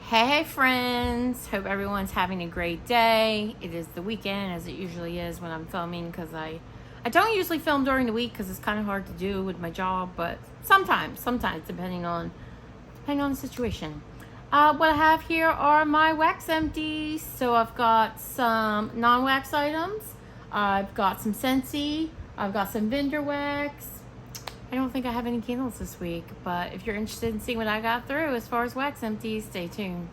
Hey friends, hope everyone's having a great day. It is the weekend as it usually is when I'm filming because I don't usually film during the week because it's kind of hard to do with my job, but sometimes depending on the situation. What I have here are my wax empties. So I've got some non-wax items. I've got some Scentsy. I've got some Lavender wax. I don't think I have any candles this week, but if you're interested in seeing what I got through as far as wax empties, stay tuned.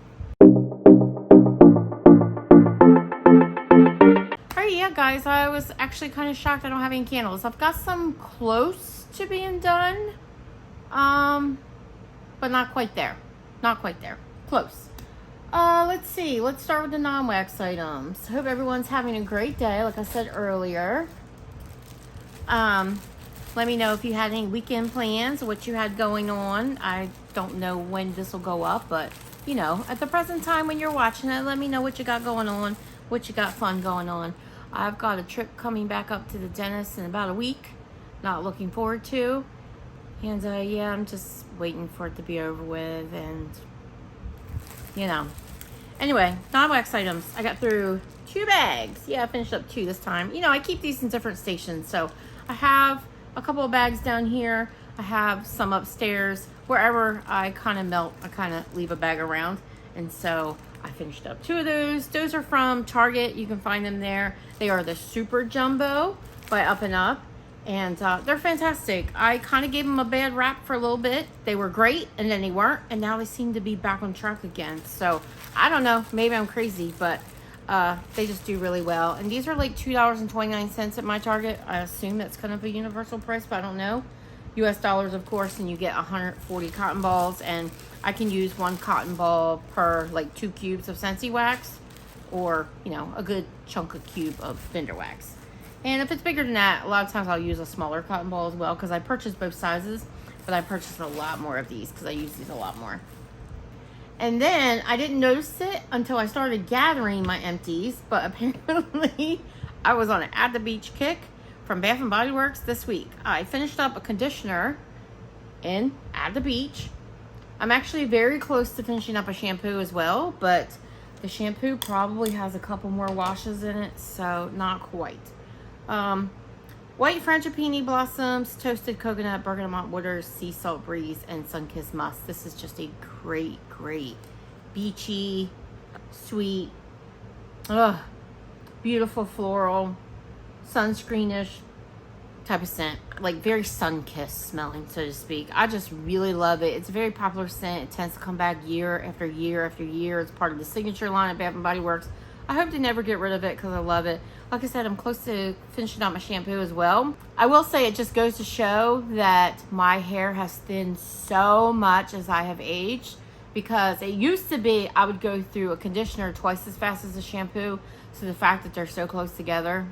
Alright, yeah guys, I was actually kind of shocked I don't have any candles. I've got some close to being done, but not quite there. Close. Let's see. Let's start with the non-wax items. Hope everyone's having a great day, like I said earlier. Let me know if you had any weekend plans, what you had going on. I don't know when this will go up, but, you know, at the present time when you're watching it, let me know what you got going on, what you got fun going on. I've got a trip coming back up to the dentist in about a week. Not looking forward to. And, yeah, I'm just waiting for it to be over with and, you know. Anyway, non-wax items. I got through 2 bags. Yeah, I finished up 2 this time. You know, I keep these in different stations, so I have a couple of bags down here. I have some upstairs. Wherever I kind of melt, I kind of leave a bag around. And so I finished up 2 of those. Those are from Target. You can find them there. They are the Super Jumbo by Up and Up. And they're fantastic. I kind of gave them a bad rap for a little bit. They were great, and then they weren't. And now they seem to be back on track again. So I don't know. Maybe I'm crazy, but they just do really well. And these are like $2.29 at my Target. I assume that's kind of a universal price, but I don't know. US dollars, of course, and you get 140 cotton balls. And I can use 1 cotton ball per like 2 cubes of Scentsy wax, or, you know, a good chunk of cube of Lavender wax. And if it's bigger than that, a lot of times I'll use a smaller cotton ball as well, because I purchased both sizes, but I purchased a lot more of these because I use these a lot more. And then I didn't notice it until I started gathering my empties, but apparently I was on an At the Beach kick from Bath & Body Works this week. I finished up a conditioner in At the Beach. I'm actually very close to finishing up a shampoo as well, but the shampoo probably has a couple more washes in it, so not quite. White frangipani blossoms, toasted coconut, bergamot waters, sea salt breeze, and sun-kissed musk. This is just a great beachy, sweet, beautiful floral, sunscreenish type of scent. Like very sun-kissed smelling, so to speak. I just really love it. It's a very popular scent. It tends to come back year after year after year. It's part of the signature line at Bath & Body Works. I hope to never get rid of it because I love it. Like I said, I'm close to finishing out my shampoo as well. I will say it just goes to show that my hair has thinned so much as I have aged, because it used to be I would go through a conditioner twice as fast as a shampoo. So the fact that they're so close together,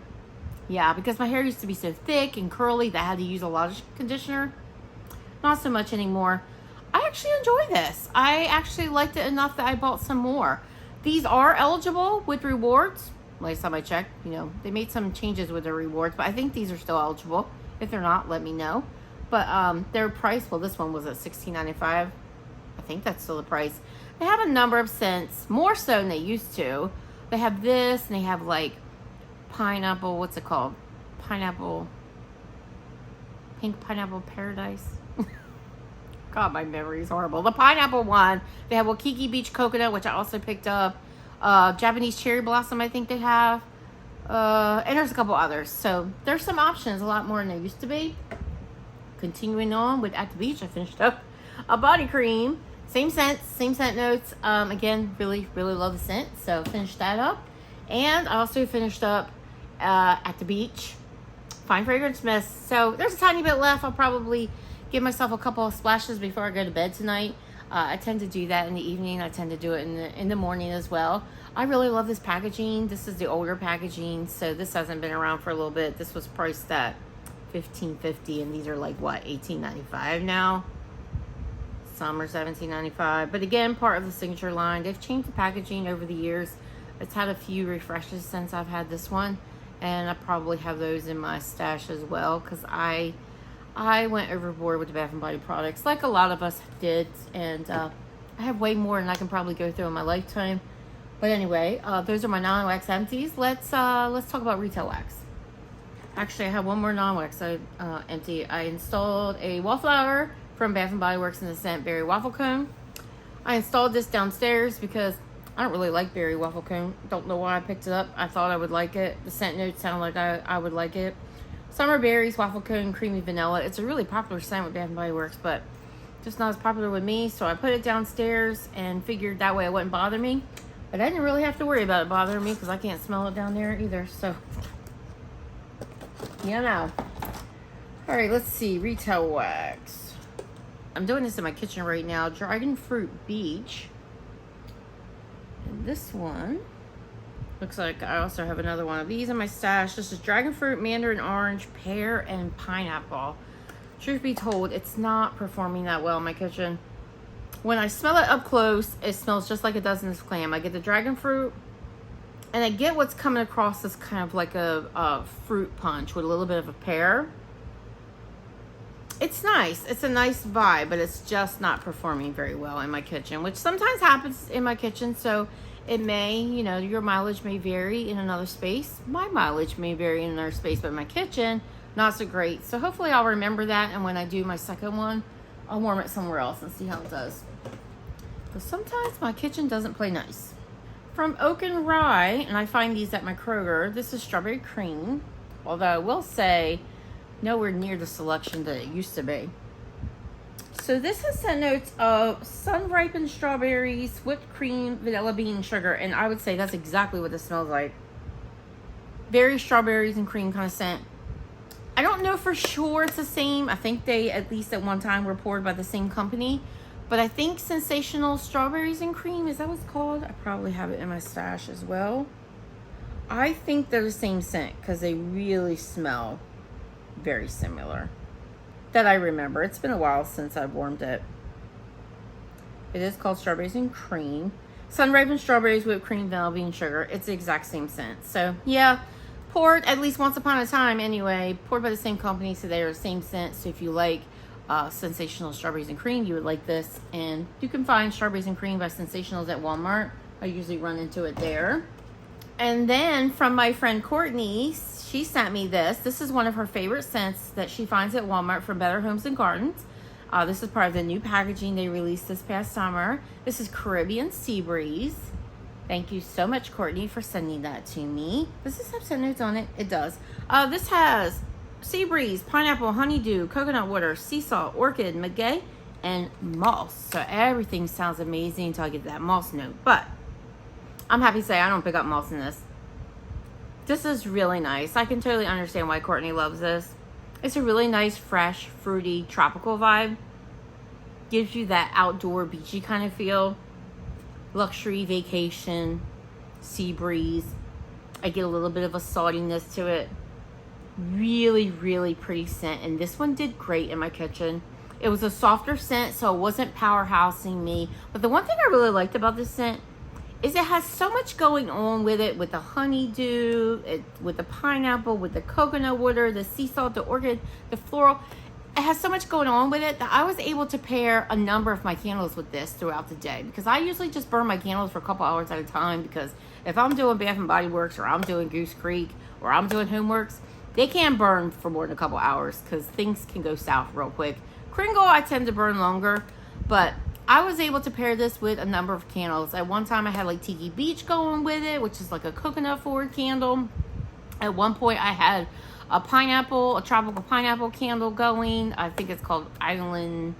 yeah, because my hair used to be so thick and curly that I had to use a lot of conditioner. Not so much anymore. I actually enjoy this. I actually liked it enough that I bought some more. These are eligible with rewards. Last time I checked, you know, they made some changes with the rewards, but I think these are still eligible. If they're not, let me know. But their price, well, this one was at $16.95. I think that's still the price. They have a number of scents, more so than they used to. They have this, and they have like pineapple, what's it called? Pink pineapple paradise. God, my memory is horrible. The pineapple one. They have Waikiki Beach coconut, which I also picked up. Japanese cherry blossom, I think they have. And there's a couple others. So there's some options, a lot more than there used to be. Continuing on with At the Beach, I finished up a body cream. Same scent notes. Again, really love the scent. So finished that up. And I also finished up At the Beach Fine Fragrance Mist. So there's a tiny bit left. I'll probably give myself a couple of splashes before I go to bed tonight. I tend to do that in the evening. I tend to do it in the morning as well. I really love this packaging. This is the older packaging, so this hasn't been around for a little bit. This was priced at $15.50, and these are like what, $18.95 now. Some are $17.95, but again, part of the signature line. They've changed the packaging over the years. It's had a few refreshes since I've had this one, and I probably have those in my stash as well, because I went overboard with the Bath & Body products, like a lot of us did, and I have way more than I can probably go through in my lifetime. But anyway, those are my non-wax empties. Let's talk about retail wax. Actually, I have one more non-wax empty. I installed a wallflower from Bath and Body Works in the scent Berry Waffle Cone. I installed this downstairs because I don't really like Berry Waffle Cone. Don't know why I picked it up. I thought I would like it. The scent notes sound like I would like it. Summer Berries Waffle Cone Creamy Vanilla. It's a really popular scent with Bath and Body Works, but just not as popular with me. So I put it downstairs and figured that way it wouldn't bother me. But I didn't really have to worry about it bothering me because I can't smell it down there either. So, you know. All right, let's see. Retail wax. I'm doing this in my kitchen right now. Dragon Fruit Beach. And this one looks like I also have another one of these in my stash. This is Dragon Fruit, Mandarin Orange, Pear, and Pineapple. Truth be told, it's not performing that well in my kitchen. When I smell it up close, it smells just like it does in this clam. I get the dragon fruit, and I get what's coming across as kind of like a fruit punch with a little bit of a pear. It's nice. It's a nice vibe, but it's just not performing very well in my kitchen, which sometimes happens in my kitchen. So it may, you know, your mileage may vary in another space. My mileage may vary in another space, but my kitchen, not so great. So hopefully I'll remember that, and when I do my second one, I'll warm it somewhere else and see how it does. Because sometimes my kitchen doesn't play nice. From Oak and Rye, and I find these at my Kroger, this is Strawberry Cream. Although I will say, nowhere near the selection that it used to be. So this has scent notes of sun-ripened strawberries, whipped cream, vanilla bean, sugar. And I would say that's exactly what this smells like. Very strawberries and cream kind of scent. I don't know for sure it's the same. I think they, at least at one time, were poured by the same company. But I think Sensational Strawberries and Cream, is that what it's called? I probably have it in my stash as well. I think they're the same scent because they really smell very similar. That I remember. It's been a while since I've warmed it. It is called Strawberries and Cream. Sun-ripened strawberries, whipped cream, vanilla bean, sugar. It's the exact same scent. So, yeah. Poured at least once upon a time anyway. Poured by the same company, so they are the same scent. So if you like Sensational Strawberries and Cream, you would like this. And you can find Strawberries and Cream by Sensationals at Walmart. I usually run into it there. And then from my friend Courtney, she sent me this. This is one of her favorite scents that she finds at Walmart from Better Homes and Gardens. This is part of the new packaging they released this past summer. This is Caribbean Sea Breeze. Thank you so much, Courtney, for sending that to me. Does this have scent notes on it? It does. This has sea breeze, pineapple, honeydew, coconut water, sea salt, orchid, maguey, and moss. So everything sounds amazing until I get that moss note. But I'm happy to say I don't pick up moss in this. This is really nice. I can totally understand why Courtney loves this. It's a really nice, fresh, fruity, tropical vibe. Gives you that outdoor, beachy kind of feel. Luxury vacation, sea breeze. I get a little bit of a saltiness to it. Really, really pretty scent. And this one did great in my kitchen. It was a softer scent, so it wasn't powerhousing me. But the one thing I really liked about this scent is it has so much going on with it, with the honeydew, with the pineapple, with the coconut water, the sea salt, the orchid, the floral. It has so much going on with it that I was able to pair a number of my candles with this throughout the day, because I usually just burn my candles for a couple hours at a time, because if I'm doing Bath and Body Works, or I'm doing Goose Creek, or I'm doing Homeworks, they can't burn for more than a couple hours because things can go south real quick. Kringle, I tend to burn longer, but I was able to pair this with a number of candles. At one time, I had like Tiki Beach going with it, which is like a coconut forward candle. At one point, I had a tropical pineapple candle going. I think it's called Island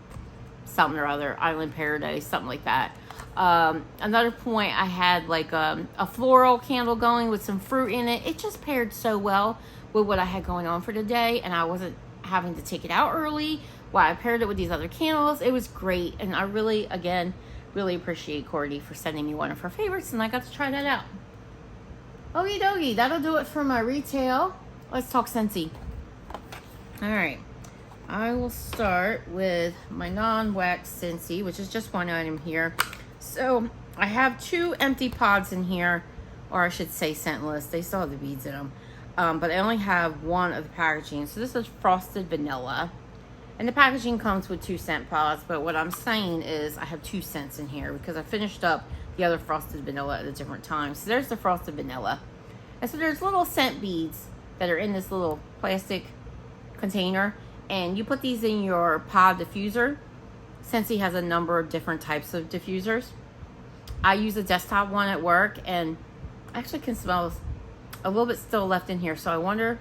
something or other, Island Paradise, something like that. Another point, I had like a floral candle going with some fruit in it. It just paired so well with what I had going on for the day, and I wasn't having to take it out early while I paired it with these other candles. It was great, and I really, again, really appreciate Courtney for sending me one of her favorites, and I got to try that out. Okie dokie, that'll do it for my retail. Let's talk Scentsy. All right, I will start with my non-wax Scentsy, which is just one item here. So I have 2 empty pods in here, or I should say scentless. They still have the beads in them. But I only have one of the packaging. So this is Frosted Vanilla. And the packaging comes with 2 scent pods, but what I'm saying is I have 2 scents in here because I finished up the other frosted vanilla at a different time. So there's the frosted vanilla. And so there's little scent beads that are in this little plastic container, and you put these in your pod diffuser. Scentsy has a number of different types of diffusers. I use a desktop one at work, and I actually can smell a little bit still left in here, so I wonder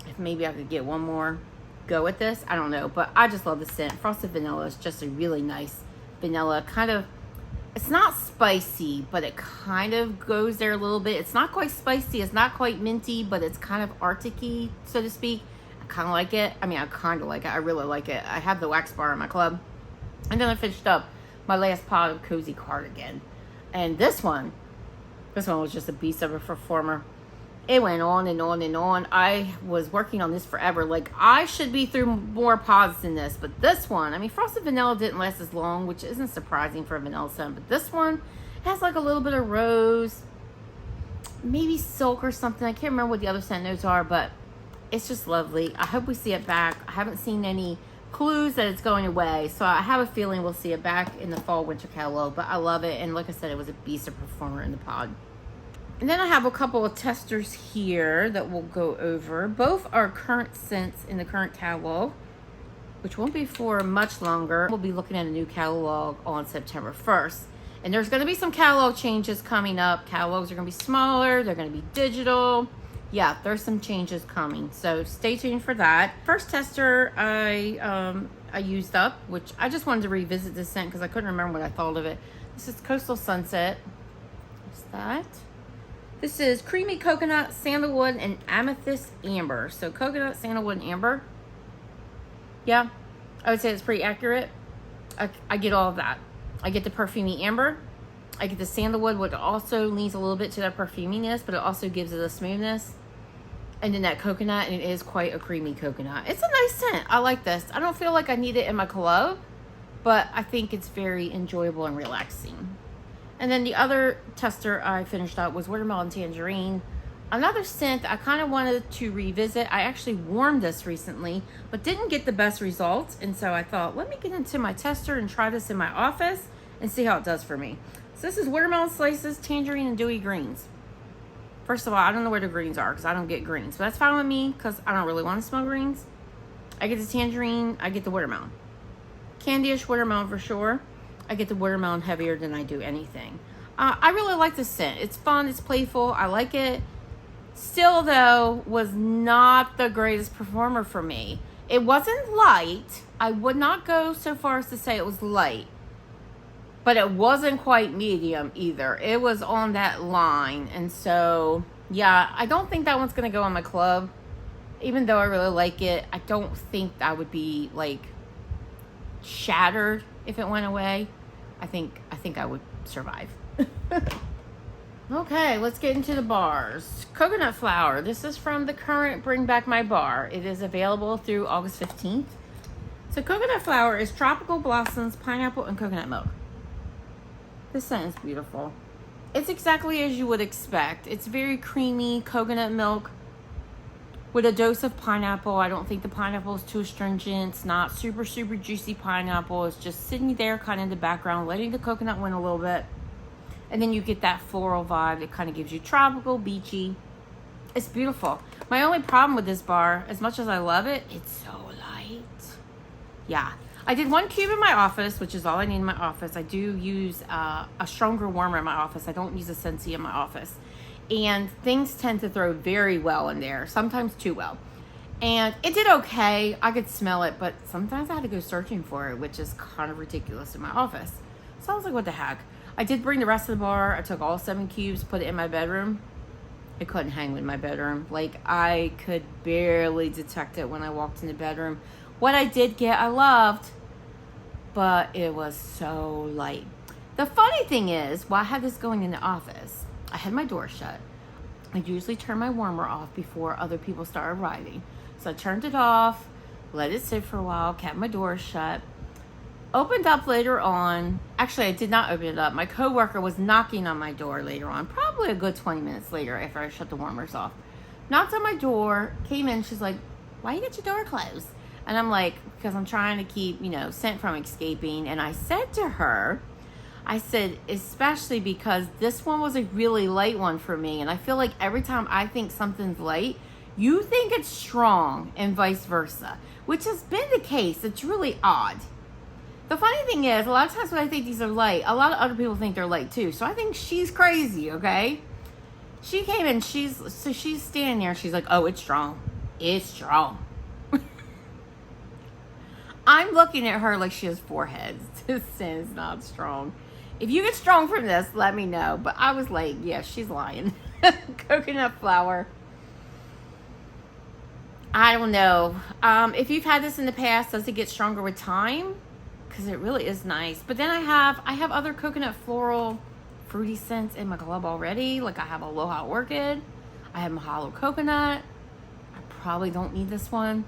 if maybe I could get one more go with this. I don't know, but I just love the scent. Frosted vanilla is just a really nice vanilla, kind of, it's not spicy, but it kind of goes there a little bit. It's not quite spicy, it's not quite minty, but it's kind of arctic-y, so to speak. I kind of like it. I mean, I kind of like it. I really like it. I have the wax bar in my club. And then I finished up my last pod of Cozy Cardigan. And this one was just a beast of a performer. It went on and on and on. I was working on this forever. Like, I should be through more pods than this, but this one, I mean, frosted vanilla didn't last as long, which isn't surprising for a vanilla scent, but this one has like a little bit of rose, maybe silk or something. I can't remember what the other scent notes are, but it's just lovely. I hope we see it back. I haven't seen any clues that it's going away, so I have a feeling we'll see it back in the fall winter catalog, but I love it. And like I said, it was a beast of performer in the pod. And then I have a couple of testers here that we'll go over. Both are current scents in the current catalog, which won't be for much longer. We'll be looking at a new catalog on September 1st. And there's going to be some catalog changes coming up. Catalogs are going to be smaller. They're going to be digital. Yeah, there's some changes coming. So stay tuned for that. First tester I used up, which I just wanted to revisit this scent because I couldn't remember what I thought of it. This is Coastal Sunset. What's that? This is Creamy Coconut, Sandalwood, and Amethyst Amber. So coconut, sandalwood, and amber. Yeah, I would say it's pretty accurate. I get all of that. I get the perfumey amber. I get the sandalwood, which also leans a little bit to that perfuminess, but it also gives it a smoothness. And then that coconut, and it is quite a creamy coconut. It's a nice scent. I like this. I don't feel like I need it in my club, but I think it's very enjoyable and relaxing. And then the other tester I finished up was Watermelon Tangerine. Another scent I kind of wanted to revisit. I actually warmed this recently, but didn't get the best results. And so I thought, let me get into my tester and try this in my office and see how it does for me. So this is Watermelon Slices, Tangerine, and Dewy Greens. First of all, I don't know where the greens are because I don't get greens. But that's fine with me because I don't really want to smell greens. I get the tangerine, I get the watermelon. Candyish watermelon for sure. I get the watermelon heavier than I do anything. I really like this scent. It's fun, it's playful, I like it. Still though, was not the greatest performer for me. It wasn't light. I would not go so far as to say it was light. But it wasn't quite medium either. It was on that line. And so, yeah, I don't think that one's going to go on my club. Even though I really like it, I don't think I would be, like, shattered if it went away. I think I would survive. Okay, let's get into the bars. Coconut Flower. This is from the current Bring Back My Bar. It is available through August 15th. So Coconut Flower is tropical blossoms, pineapple, and coconut milk. This scent is beautiful. It's exactly as you would expect. It's very creamy coconut milk with a dose of pineapple. I don't think the pineapple is too astringent. It's not super, super juicy pineapple. It's just sitting there kind of in the background, letting the coconut win a little bit. And then you get that floral vibe. It kind of gives you tropical, beachy. It's beautiful. My only problem with this bar, as much as I love it, it's so light. Yeah. I did 1 cube in my office, which is all I need in my office. I do use a stronger warmer in my office. I don't use a Scentsy in my office. And things tend to throw very well in there, sometimes too well. And it did okay. I could smell it, but sometimes I had to go searching for it, which is kind of ridiculous in my office. So I was like, what the heck? I did bring the rest of the bar. I took all 7 cubes, put it in my bedroom. It couldn't hang with my bedroom. Like, I could barely detect it when I walked in the bedroom. What I did get, I loved, but it was so light. The funny thing is, while I had this going in the office, I had my door shut. I usually turn my warmer off before other people start arriving. So I turned it off, let it sit for a while, kept my door shut. Opened up later on. Actually, I did not open it up. My coworker was knocking on my door later on, probably a good 20 minutes later after I shut the warmers off. Knocked on my door, came in, she's like, why you got your door closed? And I'm like, because I'm trying to keep, you know, scent from escaping. And I said to her, I said, especially because this one was a really light one for me. And I feel like every time I think something's light, you think it's strong and vice versa, which has been the case. It's really odd. The funny thing is, a lot of times when I think these are light, a lot of other people think they're light too. So I think she's crazy, okay? She came in, she's standing there, and she's like, oh, it's strong. It's strong. I'm looking at her like she has 4 heads. This scent is not strong. If you get strong from this, let me know. But I was like, yeah, she's lying. Coconut flower. I don't know. If you've had this in the past, does it get stronger with time? Because it really is nice. But then I have other coconut floral fruity scents in my club already. Like I have Aloha Orchid. I have Mahalo Coconut. I probably don't need this one.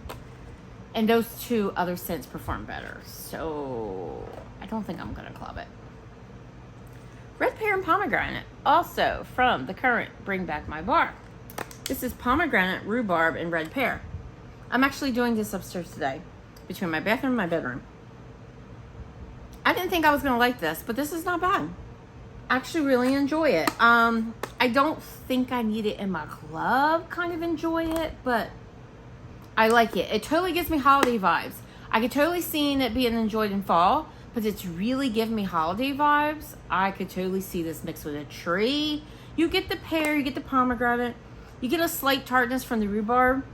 And those 2 other scents perform better. So I don't think I'm going to club it. Red Pear and Pomegranate. Also from the current Bring Back My Bar. This is pomegranate, rhubarb, and red pear. I'm actually doing this upstairs today. Between my bathroom and my bedroom. I didn't think I was going to like this, but this is not bad. I actually really enjoy it. I don't think I need it in my club, kind of enjoy it, but I like it. It totally gives me holiday vibes. I could totally see it being enjoyed in fall, but it's really giving me holiday vibes. I could totally see this mixed with a tree. You get the pear, you get the pomegranate, you get a slight tartness from the rhubarb.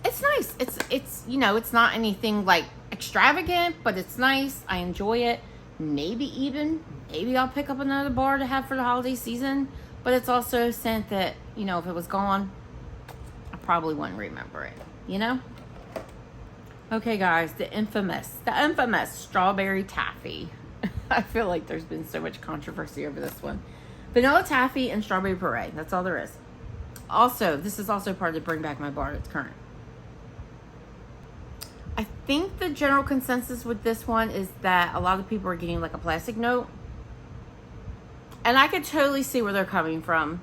It's nice. It's you know, it's not anything like extravagant, but it's nice. I enjoy it. Maybe I'll pick up another bar to have for the holiday season, but it's also a scent that, you know, if it was gone, I probably wouldn't remember it, you know? Okay, guys, the infamous strawberry taffy. I feel like there's been so much controversy over this one. Vanilla taffy and strawberry puree. That's all there is. Also, this is also part of the Bring Back My Bar that's current. I think the general consensus with this one is that a lot of people are getting like a plastic note. And I could totally see where they're coming from.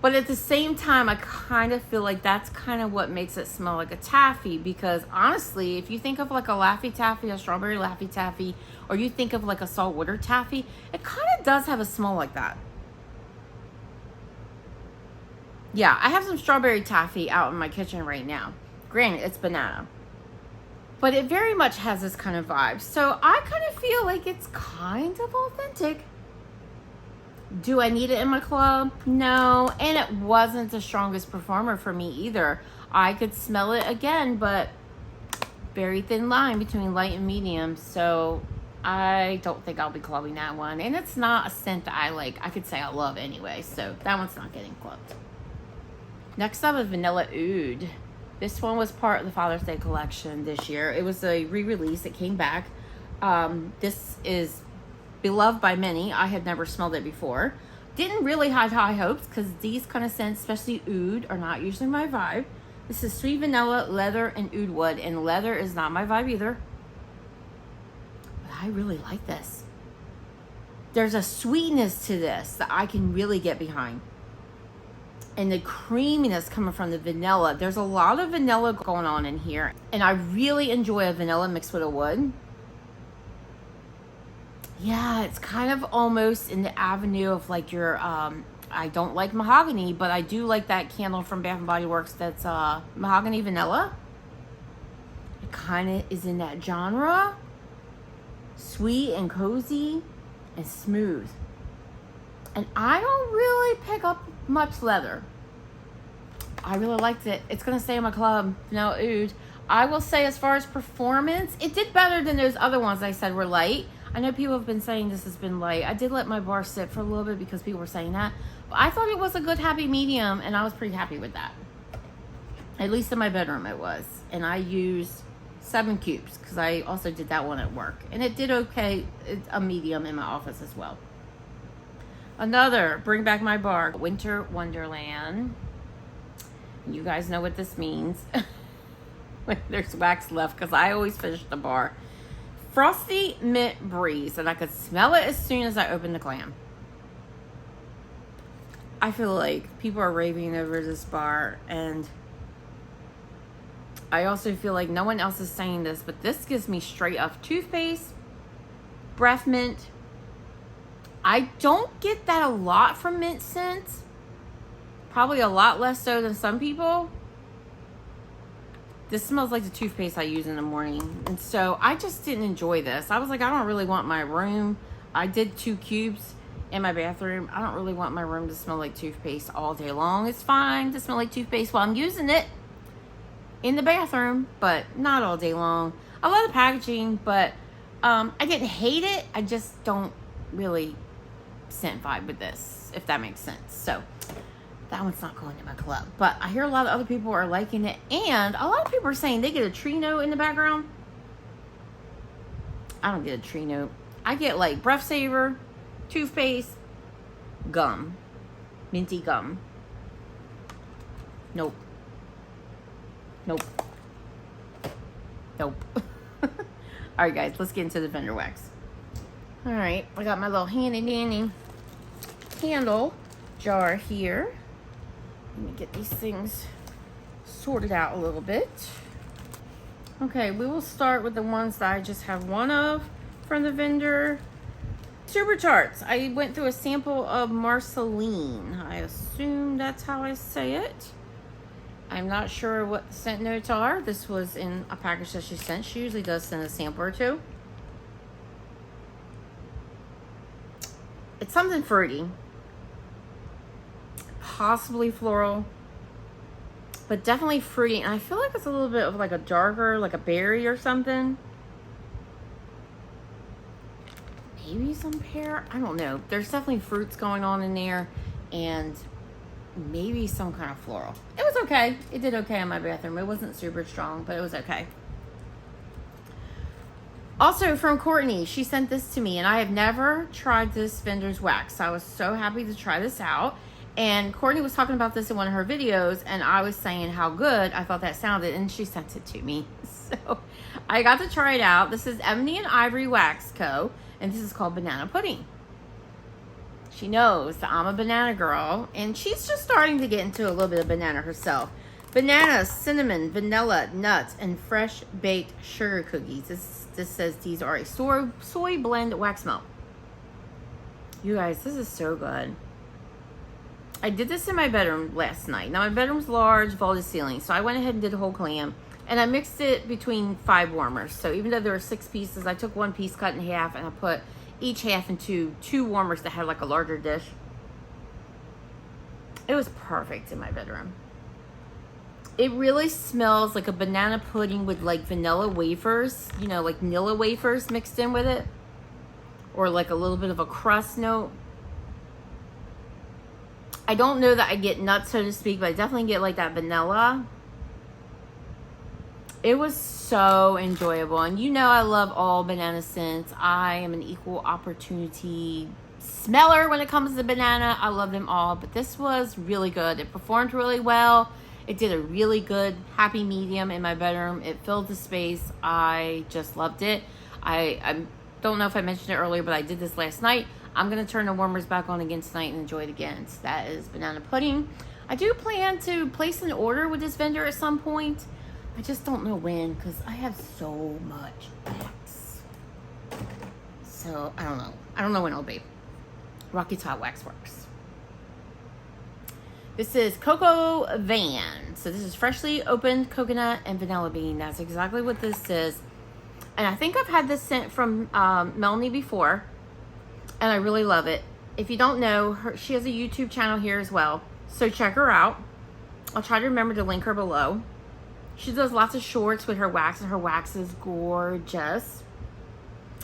But at the same time, I kind of feel like that's kind of what makes it smell like a taffy. Because honestly, if you think of like a Laffy Taffy, a strawberry Laffy Taffy, or you think of like a saltwater taffy, it kind of does have a smell like that. Yeah, I have some strawberry taffy out in my kitchen right now. Granted, it's banana. But it very much has this kind of vibe. So I kind of feel like it's kind of authentic. Do I need it in my club? No. And it wasn't the strongest performer for me either. I could smell it again, but very thin line between light and medium. So I don't think I'll be clubbing that one. And it's not a scent that I like. I could say I love anyway. So that one's not getting clubbed. Next up is Vanilla Oud. This one was part of the Father's Day collection this year. It was a re-release. It came back. This is beloved by many. I had never smelled it before. Didn't really have high hopes because these kind of scents, especially oud, are not usually my vibe. This is sweet vanilla, leather, and oud wood. And leather is not my vibe either. But I really like this. There's a sweetness to this that I can really get behind. And the creaminess coming from the vanilla. There's a lot of vanilla going on in here. And I really enjoy a vanilla mixed with a wood. Yeah, it's kind of almost in the avenue of like your, I don't like mahogany, but I do like that candle from Bath & Body Works that's mahogany vanilla. It kind of is in that genre. Sweet and cozy and smooth. And I don't really pick up much leather. I really liked it. It's going to stay in my club. No, oud. I will say as far as performance, it did better than those other ones I said were light. I know people have been saying this has been light. I did let my bar sit for a little bit because people were saying that. But I thought it was a good happy medium, and I was pretty happy with that. At least in my bedroom it was. And I used 7 cubes because I also did that one at work. And it did okay, a medium in my office as well. Another Bring Back My Bar, Winter Wonderland. You guys know what this means. When there's wax left, because I always finish the bar. Frosty Mint Breeze, and I could smell it as soon as I opened the clam. I feel like people are raving over this bar, and I also feel like no one else is saying this, but this gives me straight up toothpaste, breath mint. I don't get that a lot from mint scents. Probably a lot less so than some people. This smells like the toothpaste I use in the morning. And so I just didn't enjoy this. I was like, I don't really want my room. I did 2 cubes in my bathroom. I don't really want my room to smell like toothpaste all day long. It's fine to smell like toothpaste while I'm using it in the bathroom, but not all day long. I love the packaging, but I didn't hate it. I just don't really scent vibe with this, if that makes sense. So that one's not going in my club. But I hear a lot of other people are liking it, and a lot of people are saying they get a tree note in the background. I don't get a tree note. I get like breath saver, toothpaste, gum, minty gum. Nope. Nope. Nope. All right, guys, let's get into the Lavender wax. All right, I got my little handy dandy candle jar here. Let me get these things sorted out a little bit. Okay, we will start with the ones that I just have one of from the vendor. Super Tarts. I went through a sample of Marceline. I assume that's how I say it. I'm not sure what the scent notes are. This was in a package that she sent. She usually does send a sample or two. It's something fruity. Possibly floral. But definitely fruity. And I feel like it's a little bit of like a darker, like a berry or something. Maybe some pear. I don't know. There's definitely fruits going on in there. And maybe some kind of floral. It was okay. It did okay in my bathroom. It wasn't super strong, but it was okay. Also from Courtney, she sent this to me, and I have never tried this vendor's wax. So I was so happy to try this out. And Courtney was talking about this in one of her videos, and I was saying how good I thought that sounded, and she sent it to me. So I got to try it out. This is Ebony and Ivory Wax Co, and this is called Banana Pudding. She knows that I'm a banana girl, and she's just starting to get into a little bit of banana herself. Banana, cinnamon, vanilla, nuts, and fresh baked sugar cookies. This says these are a soy blend wax melt. You guys, this is so good. I did this in my bedroom last night. Now, my bedroom's large, vaulted ceiling, so I went ahead and did a whole clam, and I mixed it between 5 warmers. So even though there were 6 pieces, I took 1 piece cut in half, and I put each half into 2 warmers that had like a larger dish. It was perfect in my bedroom. It really smells like a banana pudding with like vanilla wafers, you know, like Nilla wafers mixed in with it, or like a little bit of a crust note. I don't know that I get nuts, so to speak, but I definitely get like that vanilla. It was so enjoyable. And you know I love all banana scents. I am an equal opportunity smeller when it comes to banana. I love them all. But this was really good. It performed really well. It did a really good happy medium in my bedroom. It filled the space. I just loved it. I don't know if I mentioned it earlier, but I did this last night. I'm going to turn the warmers back on again tonight and enjoy it again. So that is banana pudding. I do plan to place an order with this vendor at some point. I just don't know when, because I have so much wax. So, I don't know. I don't know when it'll be. Rocky Top Wax Works. This is Coco Van. So, this is freshly opened coconut and vanilla bean. That's exactly what this is. And I think I've had this scent from Melanie before. And I really love it. If you don't know, she has a YouTube channel here as well. So, check her out. I'll try to remember to link her below. She does lots of shorts with her wax, and her wax is gorgeous.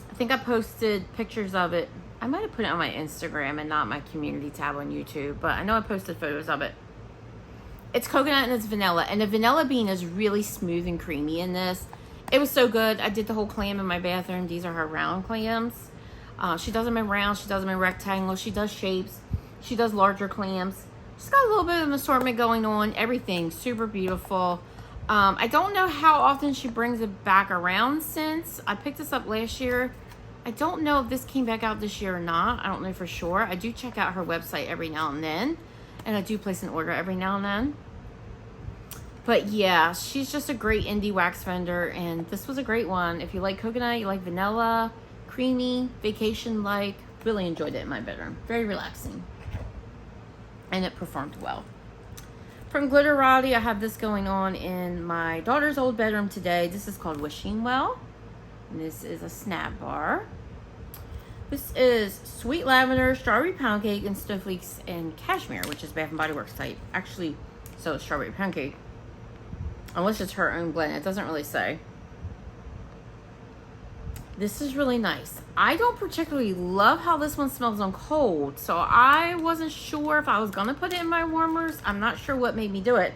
I think I posted pictures of it. I might have put it on my Instagram and not my community tab on YouTube, but I know I posted photos of it. It's coconut and it's vanilla, and the vanilla bean is really smooth and creamy in this. It was so good. I did the whole clam in my bathroom. These are her round clams. She does them in round. She does them in rectangles. She does shapes. She does larger clams. She's got a little bit of an assortment going on. Everything super beautiful. I don't know how often she brings it back around since. I picked this up last year. I don't know if this came back out this year or not. I don't know for sure. I do check out her website every now and then. And I do place an order every now and then. But yeah, she's just a great indie wax vendor, and this was a great one. If you like coconut, you like vanilla, creamy, vacation-like, really enjoyed it in my bedroom. Very relaxing. And it performed well. From Glitterati, I have this going on in my daughter's old bedroom today. This is called Wishing Well. And this is a snap bar. This is sweet lavender, strawberry pound cake, and snowflakes and cashmere, which is Bath & Body Works type. Actually, so it's strawberry pound cake. Unless it's her own blend. It doesn't really say. This is really nice. I don't particularly love how this one smells on cold, so I wasn't sure if I was going to put it in my warmers. I'm not sure what made me do it,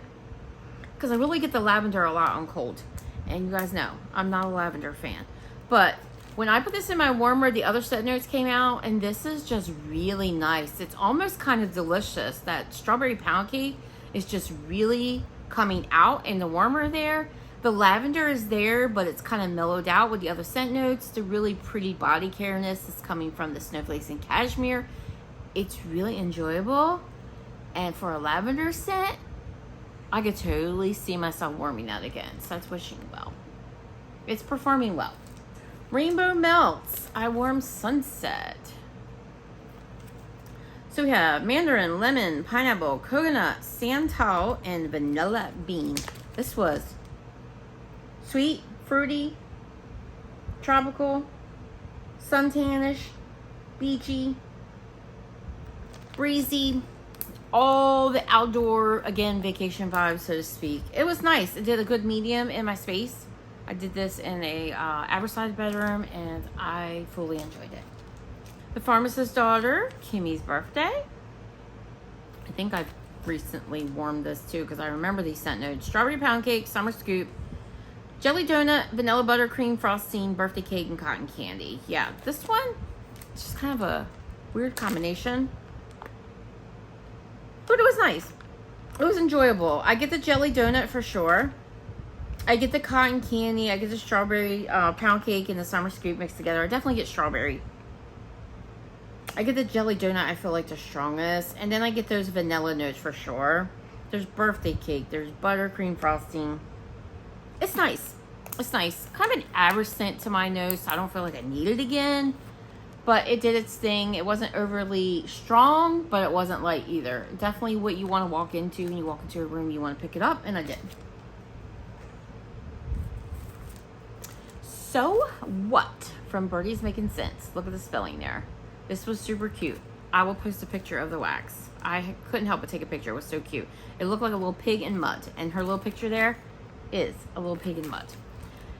because I really get the lavender a lot on cold. And you guys know, I'm not a lavender fan. But when I put this in my warmer, the other scent notes came out, and this is just really nice. It's almost kind of delicious. That strawberry pound cake is just really coming out in the warmer there. The lavender is there, but it's kind of mellowed out with the other scent notes. The really pretty body careness is coming from the snowflakes and cashmere. It's really enjoyable. And for a lavender scent, I could totally see myself warming that again. So that's Wishing Well. It's performing well. Rainbow Melts. I warm Sunset. So we have mandarin, lemon, pineapple, coconut, santal, and vanilla bean. This was sweet, fruity, tropical, suntanish, beachy, breezy, all the outdoor, again, vacation vibes, so to speak. It was nice. It did a good medium in my space. I did this in a average-sized bedroom, and I fully enjoyed it. The Pharmacist's Daughter, Kimmy's birthday. I think I've recently warmed this too, because I remember these scent notes. Strawberry pound cake, summer scoop, jelly donut, vanilla buttercream frosting, birthday cake, and cotton candy. Yeah, this one, it's just kind of a weird combination. But it was nice. It was enjoyable. I get the jelly donut for sure. I get the cotton candy. I get the strawberry pound cake and the summer scoop mixed together. I definitely get strawberry. I get the jelly donut, I feel like the strongest. And then I get those vanilla notes for sure. There's birthday cake. There's buttercream frosting. It's nice. It's nice. Kind of an average scent to my nose. So I don't feel like I need it again. But it did its thing. It wasn't overly strong, but it wasn't light either. Definitely what you want to walk into when you walk into a room. You want to pick it up, and I did. So What? From Birdies Making Sense. Look at the spelling there. This was super cute. I will post a picture of the wax. I couldn't help but take a picture. It was so cute. It looked like a little pig in mud. And her little picture there is a little pig in mud.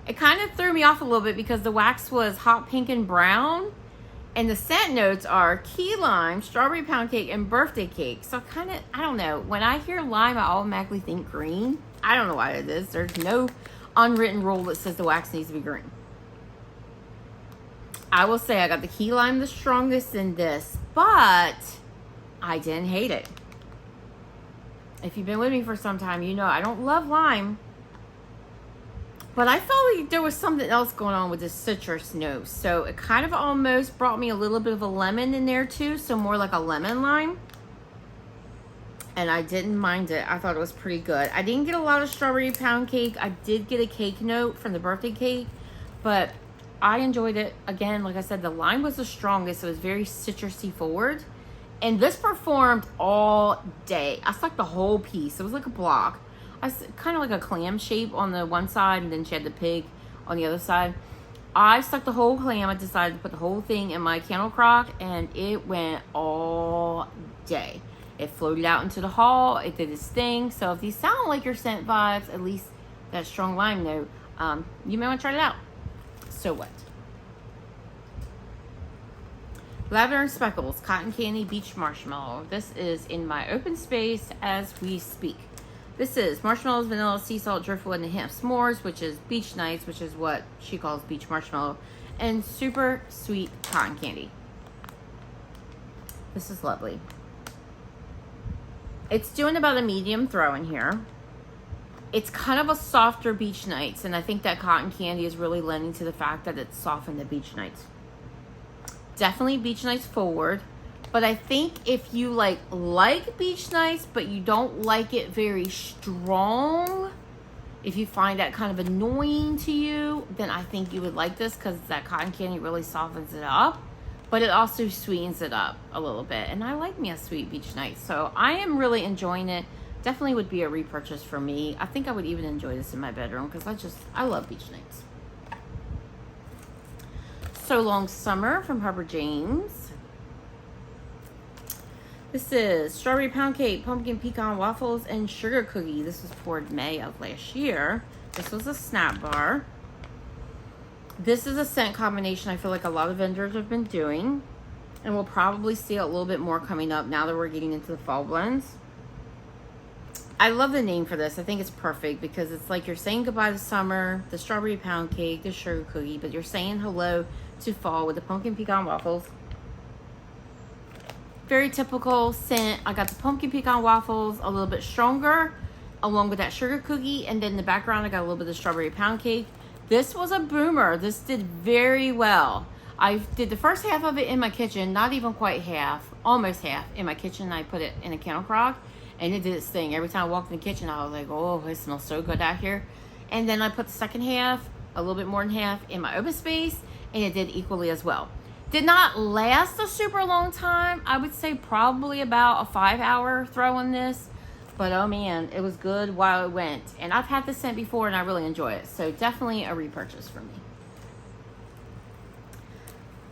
It kind of threw me off a little bit because the wax was hot pink and brown. And the scent notes are key lime, strawberry pound cake, and birthday cake. So kind of, I don't know. When I hear lime, I automatically think green. I don't know why it is. There's no unwritten rule that says the wax needs to be green. I will say I got the key lime the strongest in this, but I didn't hate it. If you've been with me for some time, you know I don't love lime. But I felt like there was something else going on with this citrus note. So it kind of almost brought me a little bit of a lemon in there too. So more like a lemon lime. And I didn't mind it. I thought it was pretty good. I didn't get a lot of strawberry pound cake. I did get a cake note from the birthday cake. But I enjoyed it. Again, like I said, the lime was the strongest. It was very citrusy forward. And this performed all day. I stuck the whole piece. It was like a block. Kind of like a clam shape on the one side, and then she had the pig on the other side. I stuck the whole clam. I decided to put the whole thing in my candle crock, and it went all day. It floated out into the hall. It did its thing. So if these sound like your scent vibes, at least that strong lime note, you may want to try it out. So What? Lavender Speckles, Cotton Candy, Beach Marshmallow. This is in my open space as we speak. This is marshmallows, vanilla, sea salt, driftwood, and a hint of s'mores, which is beach nights, which is what she calls beach marshmallow, and super sweet cotton candy. This is lovely. It's doing about a medium throw in here. It's kind of a softer beach nights, and I think that cotton candy is really lending to the fact that it's softened the beach nights. Definitely beach nights forward, But I think if you like beach nights, but you don't like it very strong, if you find that kind of annoying to you, then I think you would like this because that cotton candy really softens it up. But it also sweetens it up a little bit. And I like me a sweet beach night. So I am really enjoying it. Definitely would be a repurchase for me. I think I would even enjoy this in my bedroom because I love beach nights. So Long Summer from Harper James. This is strawberry pound cake, pumpkin pecan waffles, and sugar cookie. This was poured May of last year. This was a snap bar. This is a scent combination I feel like a lot of vendors have been doing. And we'll probably see a little bit more coming up now that we're getting into the fall blends. I love the name for this. I think it's perfect because it's like you're saying goodbye to summer, the strawberry pound cake, the sugar cookie, but you're saying hello to fall with the pumpkin pecan waffles. Very typical scent. I got the pumpkin pecan waffles a little bit stronger along with that sugar cookie, and then in the background I got a little bit of strawberry pound cake. This was a boomer. This did very well. I did the first half of it in my kitchen, not even quite half, almost half in my kitchen. I put it in a candle crock and it did its thing. Every time I walked in the kitchen I was like, oh, it smells so good out here. And then I put the second half, a little bit more than half, in my open space, and it did equally as well. Did not last a super long time. I would say probably about a 5-hour throw on this. But oh man, it was good while it went. And I've had this scent before and I really enjoy it. So definitely a repurchase for me.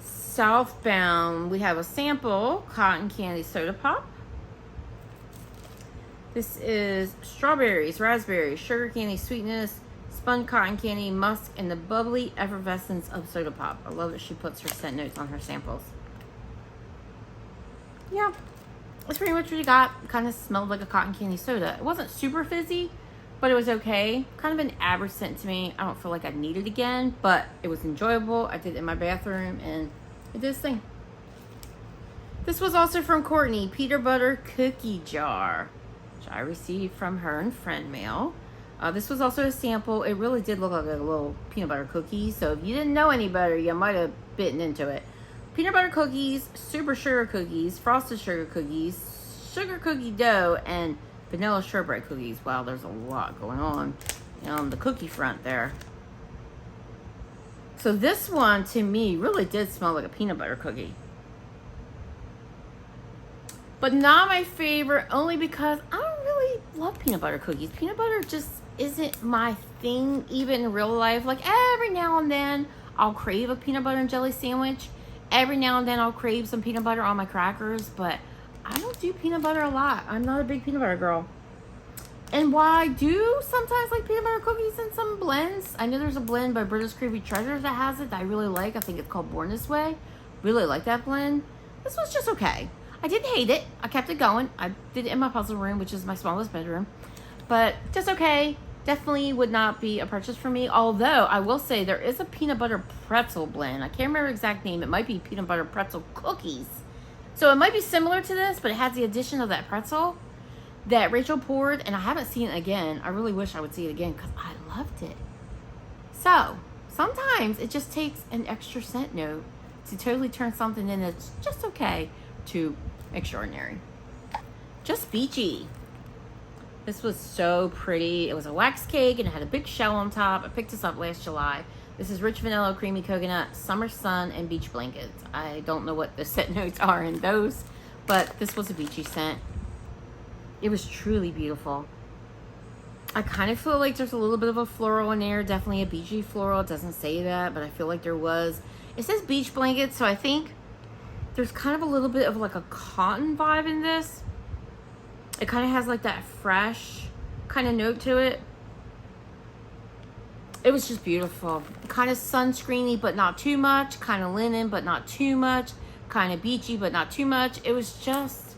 Southbound, we have a sample cotton candy soda pop. This is strawberries, raspberries, sugar candy sweetness, spun cotton candy, musk, and the bubbly effervescence of soda pop. I love that she puts her scent notes on her samples. Yeah, that's pretty much what you got. Kind of smelled like a cotton candy soda. It wasn't super fizzy, but it was okay. Kind of an average scent to me. I don't feel like I need it again, but it was enjoyable. I did it in my bathroom, and it did its thing. This was also from Courtney, peanut butter cookie jar, which I received from her in friend mail. This was also a sample. It really did look like a little peanut butter cookie. So if you didn't know any better, you might have bitten into it. Peanut butter cookies, super sugar cookies, frosted sugar cookies, sugar cookie dough, and vanilla shortbread cookies. Wow, there's a lot going on the cookie front there. So this one, to me, really did smell like a peanut butter cookie. But not my favorite, only because I don't really love peanut butter cookies. Peanut butter just isn't my thing, even in real life. Like every now and then, I'll crave a peanut butter and jelly sandwich. Every now and then, I'll crave some peanut butter on my crackers. But I don't do peanut butter a lot. I'm not a big peanut butter girl. And while I do sometimes like peanut butter cookies in some blends, I know there's a blend by Britta's Creepy Treasures that has it that I really like. I think it's called Born This Way. Really like that blend. This was just okay. I didn't hate it. I kept it going. I did it in my puzzle room, which is my smallest bedroom. But just okay. Definitely would not be a purchase for me. Although, I will say there is a peanut butter pretzel blend. I can't remember the exact name. It might be peanut butter pretzel cookies. So it might be similar to this, but it has the addition of that pretzel that Rachel poured. And I haven't seen it again. I really wish I would see it again because I loved it. So, sometimes it just takes an extra scent note to totally turn something in that's just okay to extraordinary. Just beachy. This was so pretty. It was a wax cake and it had a big shell on top. I picked this up last July. This is rich vanilla, creamy coconut, summer sun, and beach blankets. I don't know what the scent notes are in those, but this was a beachy scent. It was truly beautiful. I kind of feel like there's a little bit of a floral in there. Definitely a beachy floral. It doesn't say that, but I feel like there was. It says beach blankets, so I think there's kind of a little bit of like a cotton vibe in this. It kind of has like that fresh kind of note to it. It was just beautiful. Kind of sunscreeny, but not too much. Kind of linen, but not too much. Kind of beachy, but not too much. It was just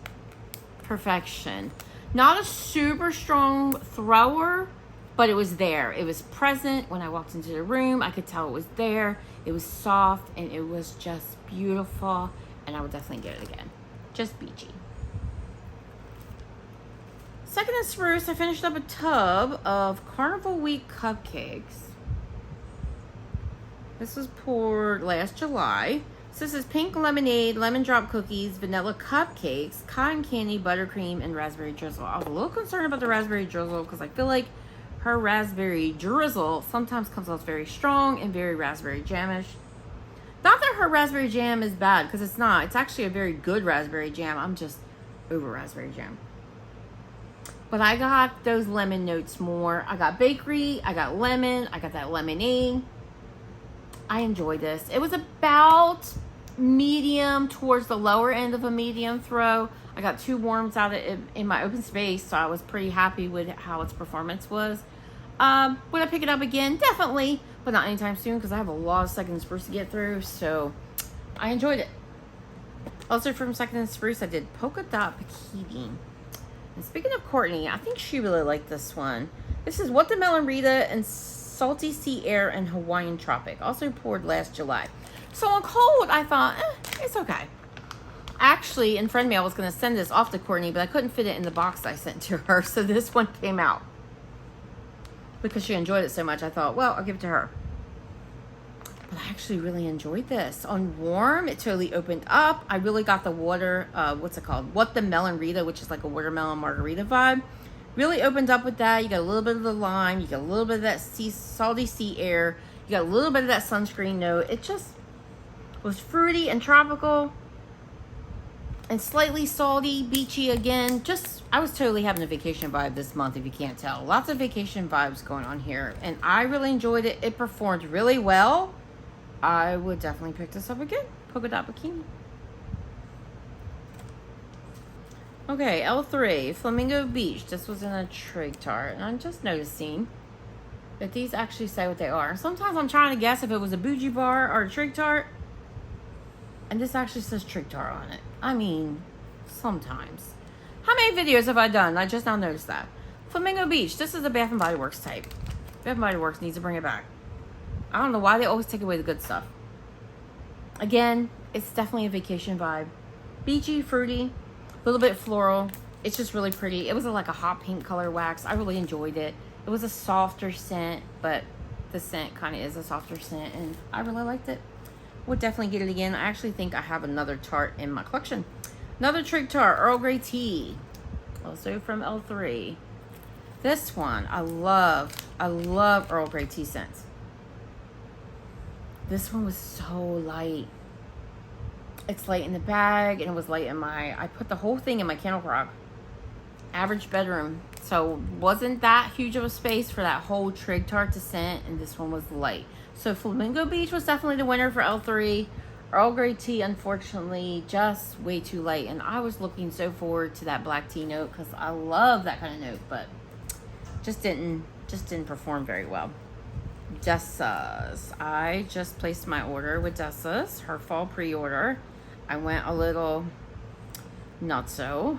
perfection. Not a super strong thrower, but it was there. It was present. When I walked into the room, I could tell it was there. It was soft, and it was just beautiful. And I would definitely get it again. Just beachy. Second and Spruce, I finished up a tub of Carnival Week cupcakes. This was poured last July. So this is pink lemonade, lemon drop cookies, vanilla cupcakes, cotton candy, buttercream, and raspberry drizzle. I was a little concerned about the raspberry drizzle because I feel like her raspberry drizzle sometimes comes off very strong and very raspberry jamish. Not that her raspberry jam is bad, because it's not. It's actually a very good raspberry jam. I'm just over raspberry jam. But I got those lemon notes more. I got bakery, I got lemon, I got that lemonade. I enjoy this. It was about medium towards the lower end of a medium throw. I got 2 warms out of it in my open space, so I was pretty happy with how its performance was. Would I pick it up again? Definitely, but not anytime soon because I have a lot of Second Spruce to get through, so I enjoyed it. Also from Second Spruce, I did Polka Dot Bikini. And speaking of Courtney, I think she really liked this one. This is Watermelon Rita and Salty Sea Air and Hawaiian Tropic. Also poured last July. So on cold, I thought, it's okay. Actually, in friend mail, I was going to send this off to Courtney, but I couldn't fit it in the box I sent to her. So this one came out. Because she enjoyed it so much, I thought, well, I'll give it to her. But I actually really enjoyed this. On warm, it totally opened up. I really got the water, what's it called? Watermelon Rita, which is like a watermelon margarita vibe. Really opened up with that. You got a little bit of the lime. You got a little bit of that salty sea air. You got a little bit of that sunscreen note. It just was fruity and tropical. And slightly salty, beachy again. I was totally having a vacation vibe this month, if you can't tell. Lots of vacation vibes going on here. And I really enjoyed it. It performed really well. I would definitely pick this up again. Polka Dot Bikini. Okay, L3, Flamingo Beach. This was in a trig tart. And I'm just noticing that these actually say what they are. Sometimes I'm trying to guess if it was a bougie bar or a trig tart. And this actually says trig tart on it. I mean, sometimes. How many videos have I done? I just now noticed that. Flamingo Beach. This is a Bath & Body Works type. Bath & Body Works needs to bring it back. I don't know why they always take away the good stuff. Again, it's definitely a vacation vibe. Beachy, fruity, a little bit floral. It's just really pretty. It was like a hot pink color wax. I really enjoyed it. It was a softer scent, but the scent kind of is a softer scent, and I really liked it. Would definitely get it again. I actually think I have another tart in my collection. Another trig tart, Earl Grey Tea. Also from L3. This one, I love Earl Grey Tea scents. This one was so light. It's light in the bag, and it was light in I put the whole thing in my candle crock. Average bedroom. So wasn't that huge of a space for that whole trig tart to scent, and this one was light. So Flamingo Beach was definitely the winner for L3. Earl Grey Tea, unfortunately, just way too light. And I was looking so forward to that black tea note because I love that kind of note, but just didn't perform very well. Dessa's. I just placed my order with Dessa's, her fall pre-order. I went a little nutso,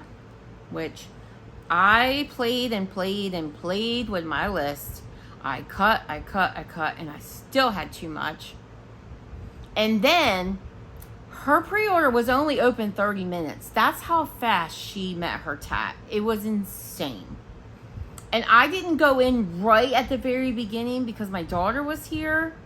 which I played with my list. I cut, and I still had too much. And then her pre-order was only open 30 minutes. That's how fast she met her tat. It was insane. And I didn't go in right at the very beginning because my daughter was here.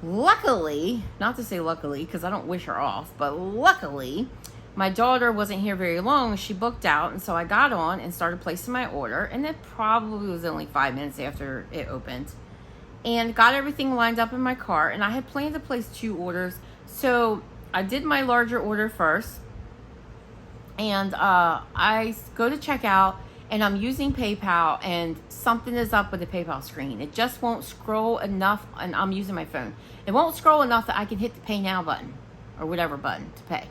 Luckily, not to say luckily because I don't wish her off, but luckily, my daughter wasn't here very long. She booked out, and so I got on and started placing my order, and it probably was only 5 minutes after it opened. And got everything lined up in my cart, and I had planned to place 2 orders. So I did my larger order first, and I go to checkout, and I'm using PayPal, and something is up with the PayPal screen. It just won't scroll enough, and I'm using my phone. It won't scroll enough that I can hit the Pay Now button, or whatever button to pay.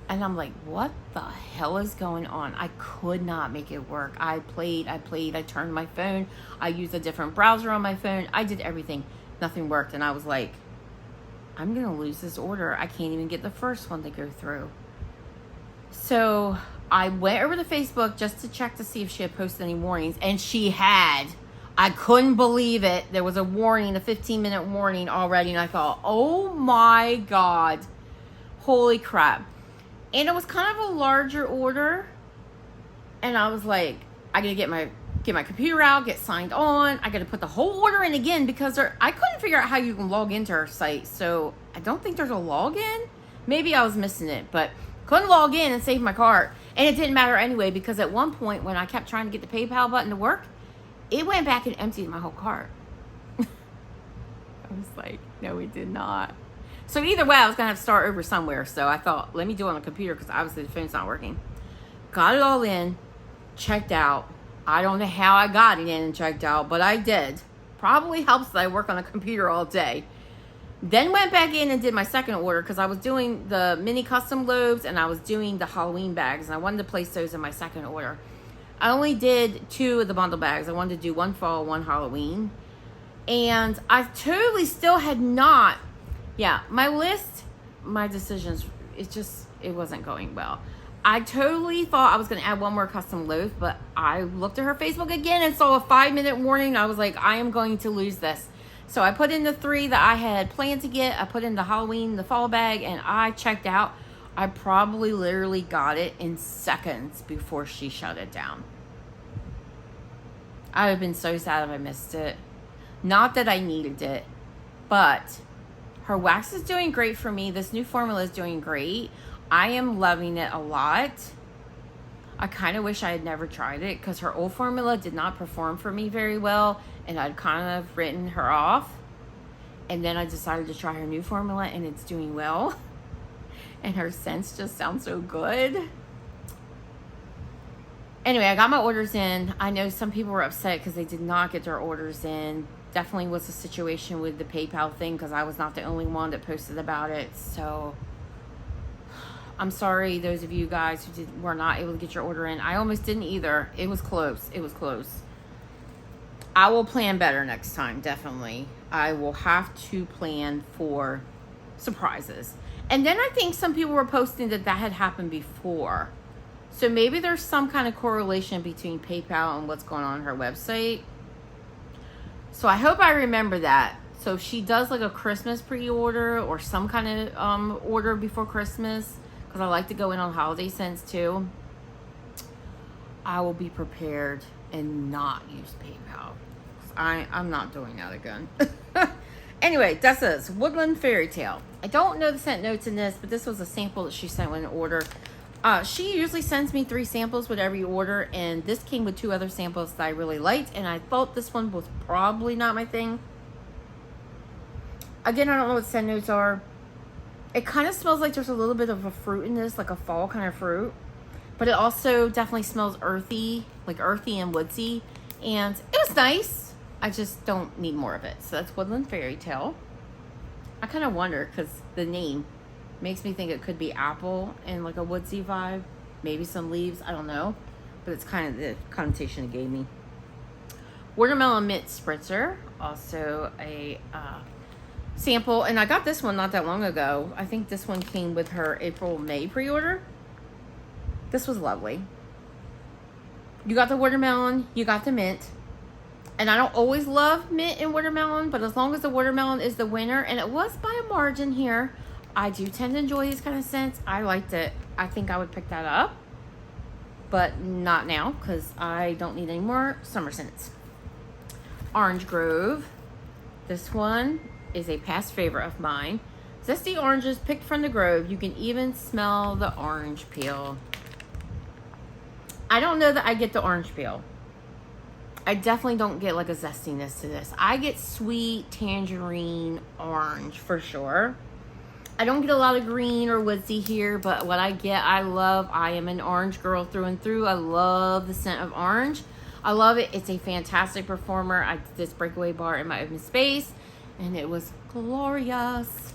And I'm like, what the hell is going on? I could not make it work. I played. I turned my phone. I used a different browser on my phone. I did everything. Nothing worked. And I was like, I'm going to lose this order. I can't even get the first one to go through. So I went over to Facebook just to check to see if she had posted any warnings. And she had. I couldn't believe it. There was a warning, a 15-minute warning already. And I thought, oh my God. Holy crap. And it was kind of a larger order. And I was like, I gotta get my computer out, get signed on. I gotta put the whole order in again because I couldn't figure out how you can log into her site. So I don't think there's a login. Maybe I was missing it, but couldn't log in and save my cart. And it didn't matter anyway, because at one point when I kept trying to get the PayPal button to work, it went back and emptied my whole cart. I was like, no, it did not. So either way, I was going to have to start over somewhere. So I thought, let me do it on the computer, because obviously the phone's not working. Got it all in, checked out. I don't know how I got it in and checked out, but I did. Probably helps that I work on a computer all day. Then went back in and did my second order, because I was doing the mini custom globes and I was doing the Halloween bags, and I wanted to place those in my second order. I only did 2 of the bundle bags. I wanted to do 1 fall, 1 Halloween. And I totally still had not, my list, my decisions, it wasn't going well. I totally thought I was going to add 1 more custom loaf, but I looked at her Facebook again and saw a 5-minute warning. I was like, I am going to lose this. So I put in the 3 that I had planned to get. I put in the Halloween, the fall bag, and I checked out. I probably literally got it in seconds before she shut it down. I would have been so sad if I missed it. Not that I needed it, but her wax is doing great for me. This new formula is doing great. I am loving it a lot. I kind of wish I had never tried it, because her old formula did not perform for me very well, and I'd kind of written her off. And then I decided to try her new formula, and it's doing well. And her scents just sound so good. Anyway, I got my orders in. I know some people were upset because they did not get their orders in. Definitely was a situation with the PayPal thing, because I was not the only one that posted about it. So I'm sorry, those of you guys who were not able to get your order in. I almost didn't either. It was close. It was close. I will plan better next time, definitely. I will have to plan for surprises. And then I think some people were posting that had happened before. So maybe there's some kind of correlation between PayPal and what's going on her website. So I hope I remember that. So if she does like a Christmas pre-order or some kind of order before Christmas, because I like to go in on holiday scents too, I will be prepared and not use PayPal. I'm not doing that again. Anyway, Dessa's Woodland Fairy Tale. I don't know the scent notes in this, but this was a sample that she sent with an order. She usually sends me 3 samples with every order, and this came with 2 other samples that I really liked, and I thought this one was probably not my thing. Again, I don't know what scent notes are. It kind of smells like there's a little bit of a fruit in this, like a fall kind of fruit, but it also definitely smells earthy, like earthy and woodsy, and it was nice. I just don't need more of it. So that's Woodland Fairy Tale. I kind of wonder, because the name makes me think it could be apple and like a woodsy vibe. Maybe some leaves. I don't know. But it's kind of the connotation it gave me. Watermelon Mint Spritzer. Also a sample. And I got this one not that long ago. I think this one came with her April-May pre-order. This was lovely. You got the watermelon. You got the mint. And I don't always love mint and watermelon, but as long as the watermelon is the winner, and it was by a margin here, I do tend to enjoy these kind of scents. I liked it. I think I would pick that up, but not now, because I don't need any more summer scents. Orange Grove. This one is a past favorite of mine. Zesty oranges picked from the grove. You can even smell the orange peel. I don't know that I get the orange peel. I definitely don't get like a zestiness to this. I get sweet tangerine orange for sure. I don't get a lot of green or woodsy here, but what I get, I love. I am an orange girl through and through. I love the scent of orange. I love it. It's a fantastic performer. I did this breakaway bar in my open space, and it was glorious.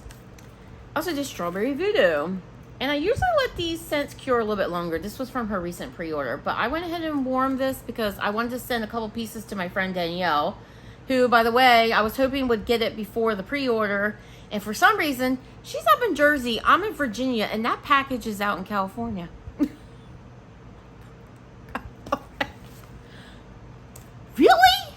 I also did Strawberry Voodoo. And I usually let these scents cure a little bit longer. This was from her recent pre-order. But I went ahead and warmed this because I wanted to send a couple pieces to my friend Danielle, who, by the way, I was hoping would get it before the pre-order. And for some reason, she's up in Jersey. I'm in Virginia, and that package is out in California. Really?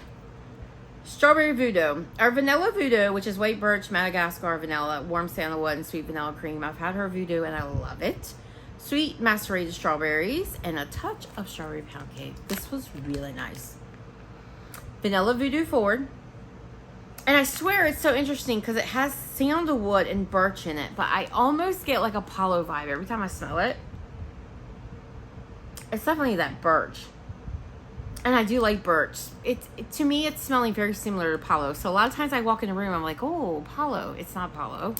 Strawberry Voodoo. Our Vanilla Voodoo, which is white birch, Madagascar vanilla, warm sandalwood, and sweet vanilla cream. I've had her Voodoo, and I love it. Sweet macerated strawberries, and a touch of strawberry pound cake. This was really nice. Vanilla Voodoo Forward. And I swear it's so interesting because it has sandalwood and birch in it, but I almost get like a Apollo vibe every time I smell it. It's definitely that birch. And I do like birch. To me, it's smelling very similar to Apollo. So a lot of times I walk in a room, I'm like, oh, Apollo. It's not Apollo.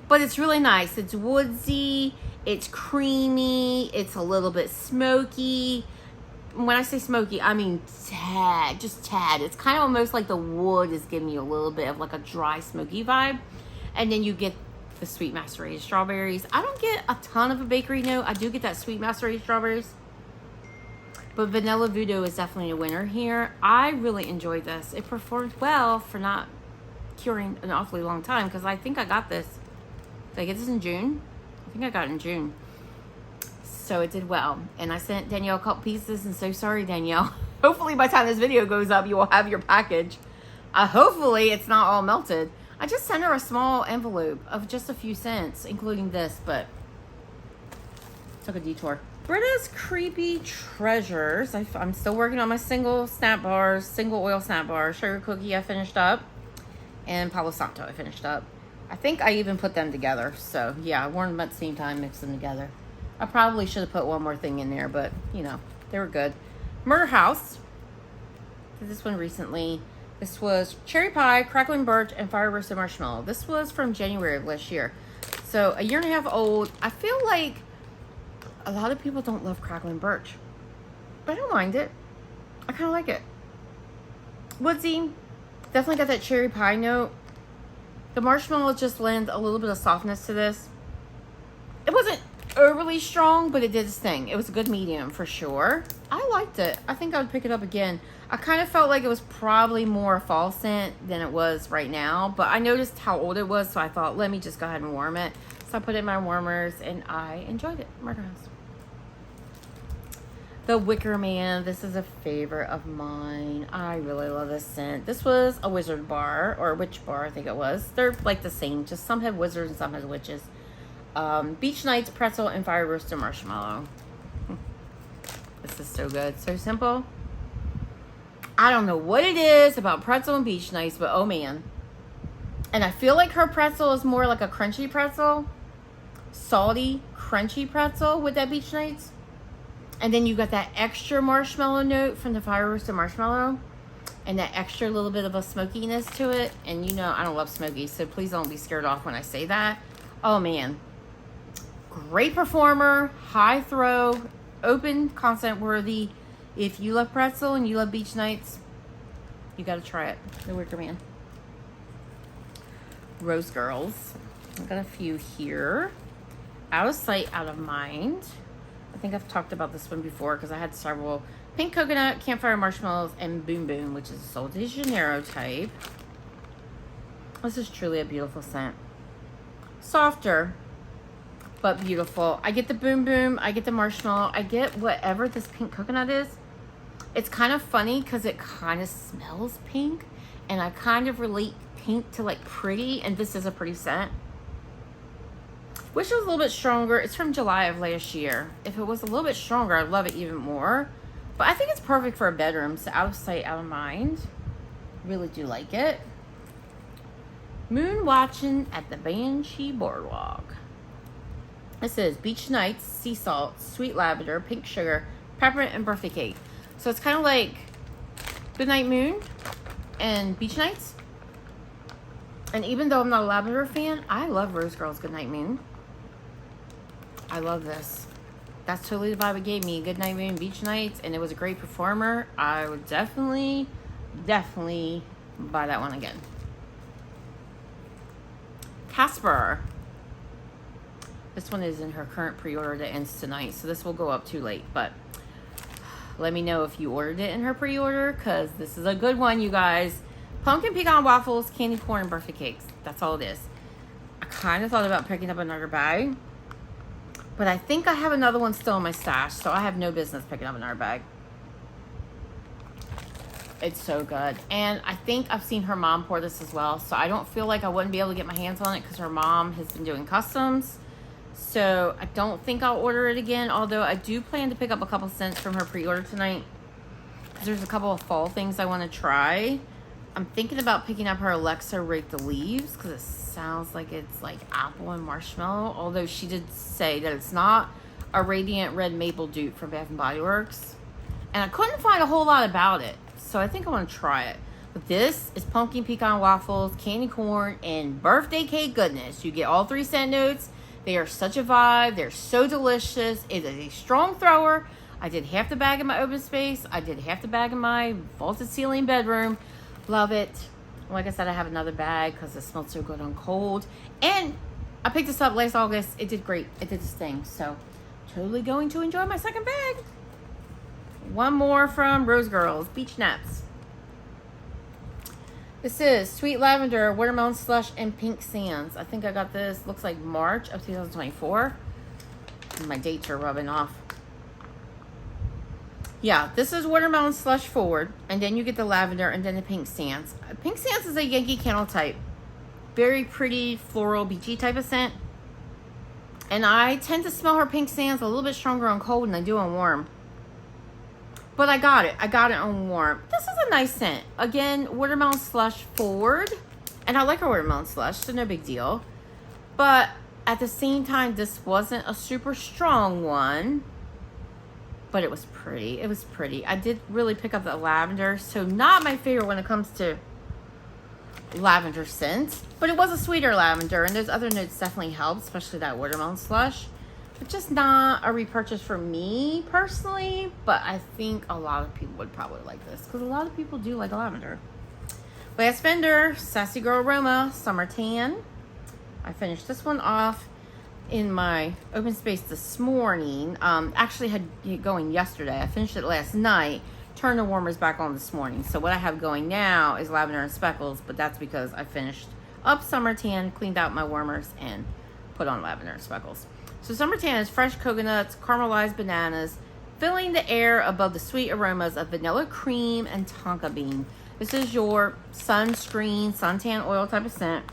But it's really nice. It's woodsy. It's creamy. It's a little bit smoky. When I say smoky, I mean tad, just tad. It's kind of almost like the wood is giving you a little bit of like a dry, smoky vibe. And then you get the sweet macerated strawberries. I don't get a ton of a bakery note. I do get that sweet macerated strawberries. But Vanilla Voodoo is definitely a winner here. I really enjoyed this. It performed well for not curing an awfully long time because I think I got this. Did I get this in June? I think I got it in June. So it did well. And I sent Danielle a couple pieces, and so sorry, Danielle. Hopefully by the time this video goes up, you will have your package. Hopefully it's not all melted. I just sent her a small envelope of just a few cents, including this, but took a detour. Britta's Creepy Treasures. I'm still working on my single oil snap bars. Sugar Cookie I finished up. And Palo Santo I finished up. I think I even put them together. So yeah, I wore them at the same time, mixed them together. I probably should have put one more thing in there, but you know, they were good. Murder House. Did this one recently. This was cherry pie, crackling birch, and fire roasted marshmallow. This was from January of last year. So a year and a half old. I feel like a lot of people don't love crackling birch, but I don't mind it. I kind of like it. Woodsy. Definitely got that cherry pie note. The marshmallow just lends a little bit of softness to this. It wasn't overly strong, but it did its thing. It was a good medium for sure. I liked it. I think I would pick it up again. I kind of felt like it was probably more a fall scent than it was right now, but I noticed how old it was, so I thought, let me just go ahead and warm it. So I put it in my warmers, and I enjoyed it. Murder House. The Wicker Man. This is a favorite of mine. I really love this scent. This was a wizard bar, or a witch bar, I think it was. They're like the same. Just some have wizards and some have witches. Beach Nights, pretzel, and fire roasted marshmallow. This is so good. So simple. I don't know what it is about pretzel and Beach Nights, but oh man. And I feel like her pretzel is more like a crunchy pretzel. Salty, crunchy pretzel with that Beach Nights. And then you got that extra marshmallow note from the fire roasted marshmallow. And that extra little bit of a smokiness to it. And you know I don't love smoky, so please don't be scared off when I say that. Oh man. Great performer, high throw, open, content worthy. If you love pretzel and you love Beach Nights, you got to try it. The Wicker Man. Rose Girls. I've got a few here. Out of Sight, Out of Mind. I think I've talked about this one before because I had several. Pink Coconut, Campfire Marshmallows, and Boom Boom, which is a Sol de Janeiro type. This is truly a beautiful scent. Softer, but beautiful. I get the Boom Boom. I get the marshmallow. I get whatever this Pink Coconut is. It's kind of funny because it kind of smells pink. And I kind of relate pink to like pretty. And this is a pretty scent. Wish it was a little bit stronger. It's from July of last year. If it was a little bit stronger, I'd love it even more. But I think it's perfect for a bedroom. So Out of Sight, Out of Mind. Really do like it. Moon Watching at the Banshee Boardwalk. This is Beach Nights, Sea Salt, Sweet Lavender, Pink Sugar, Peppermint, and Birthday Cake. So it's kind of like Goodnight Moon and Beach Nights. And even though I'm not a lavender fan, I love Rose Girls Goodnight Moon. I love this. That's totally the vibe it gave me. Goodnight Moon, Beach Nights, and it was a great performer. I would definitely buy that one again. Casper. This one is in her current pre-order that ends tonight, so this will go up too late, but let me know if you ordered it in her pre-order, because this is a good one, you guys. Pumpkin pecan waffles, candy corn, and birthday cakes. That's all it is. I kind of thought about picking up another bag, but I think I have another one still in my stash, so I have no business picking up another bag. It's so good. And I think I've seen her mom pour this as well, so I don't feel like I wouldn't be able to get my hands on it because her mom has been doing customs. So I don't think I'll order it again, although I do plan to pick up a couple scents from her pre-order tonight. There's a couple of fall things I want to try. I'm thinking about picking up her Alexa Rake the Leaves because it sounds like it's like apple and marshmallow. Although she did say that it's not a Radiant Red Maple dupe from Bath & Body Works. And I couldn't find a whole lot about it. So I think I want to try it. But this is pumpkin pecan waffles, candy corn, and birthday cake goodness. You get all 3 scent notes. They are such a vibe. They're so delicious. It is a strong thrower. I did half the bag in my open space. I did half the bag in my vaulted ceiling bedroom. Love it. Like I said, I have another bag because it smells so good on cold. And I picked this up last August. It did great. It did its thing. So totally going to enjoy my second bag. One more from Rose Girls, Beach Naps. This is Sweet Lavender, Watermelon Slush, and Pink Sands. I think I got this, looks like March of 2024. My dates are rubbing off. Yeah, this is Watermelon Slush forward, and then you get the lavender and then the Pink Sands. Pink Sands is a Yankee Candle type. Very pretty, floral, beachy type of scent. And I tend to smell her Pink Sands a little bit stronger on cold than I do on warm. But I got it. I got it on warm. This is a nice scent. Again, Watermelon Slush forward. And I like her Watermelon Slush, so no big deal. But at the same time, this wasn't a super strong one. But it was pretty. It was pretty. I did really pick up the lavender. So not my favorite when it comes to lavender scents. But it was a sweeter lavender. And those other notes definitely helped. Especially that Watermelon Slush. But just not a repurchase for me personally. But I think a lot of people would probably like this. Because a lot of people do like lavender. Last vendor, Sassy Girl Aroma, Summer Tan. I finished this one off in my open space this morning. Actually had it going yesterday. I finished it last night. Turned the warmers back on this morning. So what I have going now is Lavender and Speckles. But that's because I finished up Summer Tan, cleaned out my warmers, and put on Lavender and Speckles. So Summer Tan is fresh coconuts, caramelized bananas, filling the air above the sweet aromas of vanilla cream and tonka bean. This is your sunscreen, suntan oil type of scent.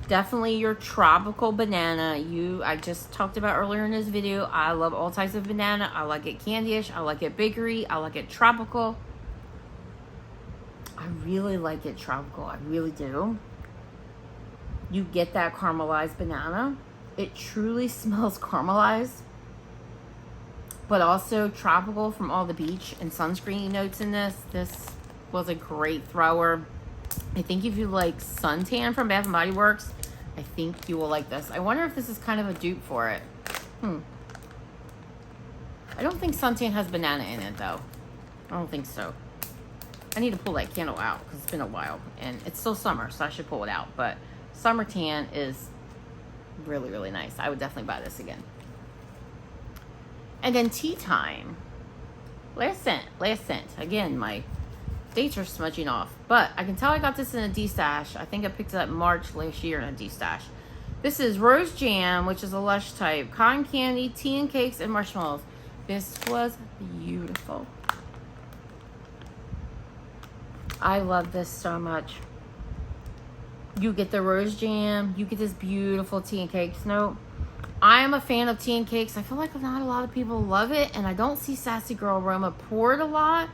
Definitely your tropical banana. I just talked about earlier in this video. I love all types of banana. I like it candyish. I like it bakery. I like it tropical. I really like it tropical. I really do. You get that caramelized banana. It truly smells caramelized. But also tropical from all the beach and sunscreen notes in this. This was a great thrower. I think if you like suntan from Bath & Body Works, I think you will like this. I wonder if this is kind of a dupe for it. I don't think suntan has banana in it, though. I don't think so. I need to pull that candle out because it's been a while. And it's still summer, so I should pull it out. But Summer Tan is really, really nice. I would definitely buy this again. And then Tea Time. Last scent. Again, my dates are smudging off. But I can tell I got this in a D-stash. I think I picked it up March last year in a D-stash. This is Rose Jam, which is a lush type. Cotton candy, tea and cakes, and marshmallows. This was beautiful. I love this so much. You get the Rose Jam. You get this beautiful tea and cakes note. I am a fan of tea and cakes. I feel like not a lot of people love it. And I don't see Sassy Girl Aroma pour it a lot.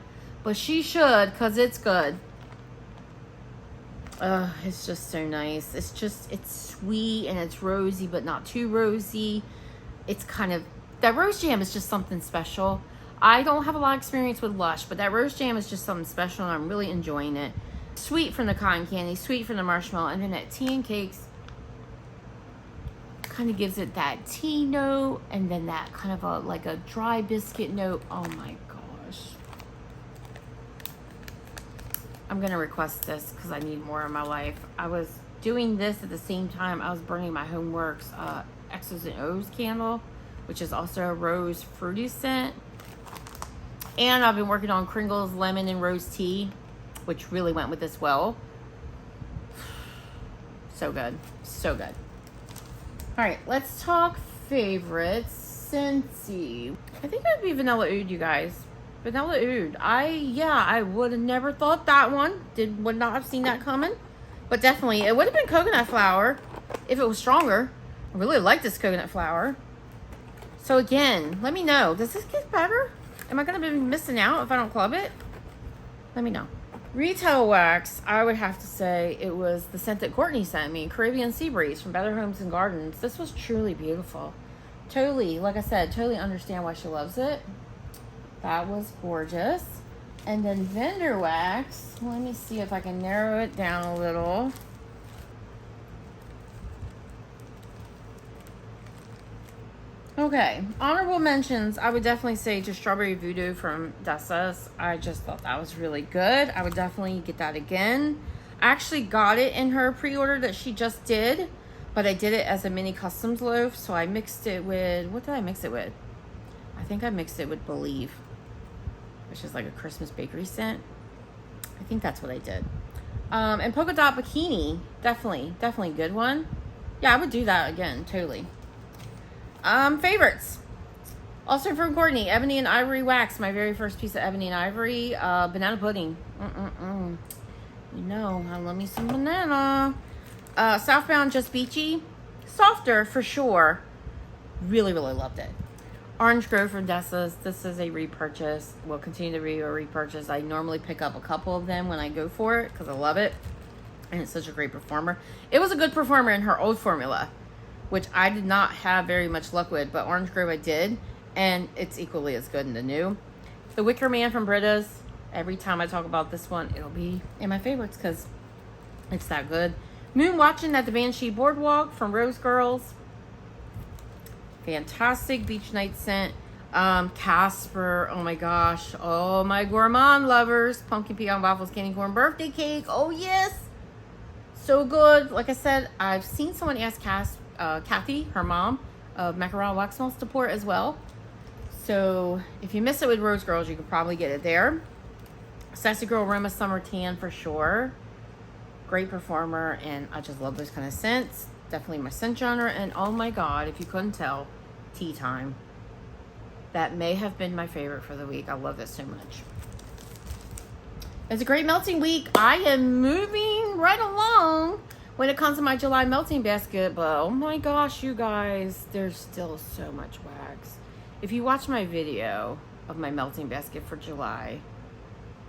But she should, because it's good. It's just so nice. It's sweet and it's rosy, but not too rosy. It's kind of, that Rose Jam is just something special. I don't have a lot of experience with Lush, but that Rose Jam is just something special and I'm really enjoying it. Sweet from the cotton candy, sweet from the marshmallow, and then that tea and cakes kind of gives it that tea note, and then that kind of like a dry biscuit note. Oh my gosh. I'm going to request this because I need more in my life. I was doing this at the same time I was burning my Homeworks X's and O's candle, which is also a rose fruity scent. And I've been working on Kringle's lemon and rose tea, which really went with this well. So good. So good. All right, let's talk favorites. Scentsy. I think it would be Vanilla Oud, you guys. Vanilla Oud. I would have never thought that one. Would not have seen that coming. But definitely, it would have been coconut flower if it was stronger. I really like this coconut flower. So again, let me know. Does this get better? Am I going to be missing out if I don't club it? Let me know. Retail wax, I would have to say it was the scent that Courtney sent me, Caribbean Sea Breeze from Better Homes and Gardens. This was truly beautiful. Totally, like I said, totally understand why she loves it. That was gorgeous. And then Vendor Wax, let me see if I can narrow it down a little. Okay, honorable mentions, I would definitely say to Strawberry Voodoo from Dessa's. I just thought that was really good. I would definitely get that again. I actually got it in her pre-order that she just did, but I did it as a mini customs loaf, so I mixed it with, what did I mix it with? I think I mixed it with Believe, which is like a Christmas bakery scent. I think that's what I did. And Polka Dot Bikini, definitely a good one. Yeah, I would do that again, totally. Favorites. Also from Courtney, Ebony and Ivory Wax. My very first piece of Ebony and Ivory. Banana pudding. You know, I love me some banana. Southbound, Just Beachy. Softer, for sure. Really, really loved it. Orange Grove from Dessa's. This is a repurchase. Will continue to be a repurchase. I normally pick up a couple of them when I go for it because I love it. And it's such a great performer. It was a good performer in her old formula, which I did not have very much luck with, but Orange Grove I did, and it's equally as good in the new. The Wicker Man from Britta's. Every time I talk about this one, it'll be in my favorites because it's that good. Moon Watching at the Banshee Boardwalk from Rose Girls. Fantastic beach night scent. Casper, oh my gosh. Oh my gourmand lovers. Pumpkin pecan waffles candy corn birthday cake. Oh yes. So good. Like I said, I've seen someone ask Kathy, her mom, of Macaron Wax Melts to pour as well. So if you miss it with Rose Girls, you could probably get it there. Sassy Girl Aroma Summer Tan for sure. Great performer, and I just love those kind of scents. Definitely my scent genre. And oh my god, if you couldn't tell, Tea Time. That may have been my favorite for the week. I love this so much. It's a great melting week. I am moving right along when it comes to my July melting basket, but oh my gosh, you guys, there's still so much wax. If you watch my video of my melting basket for July,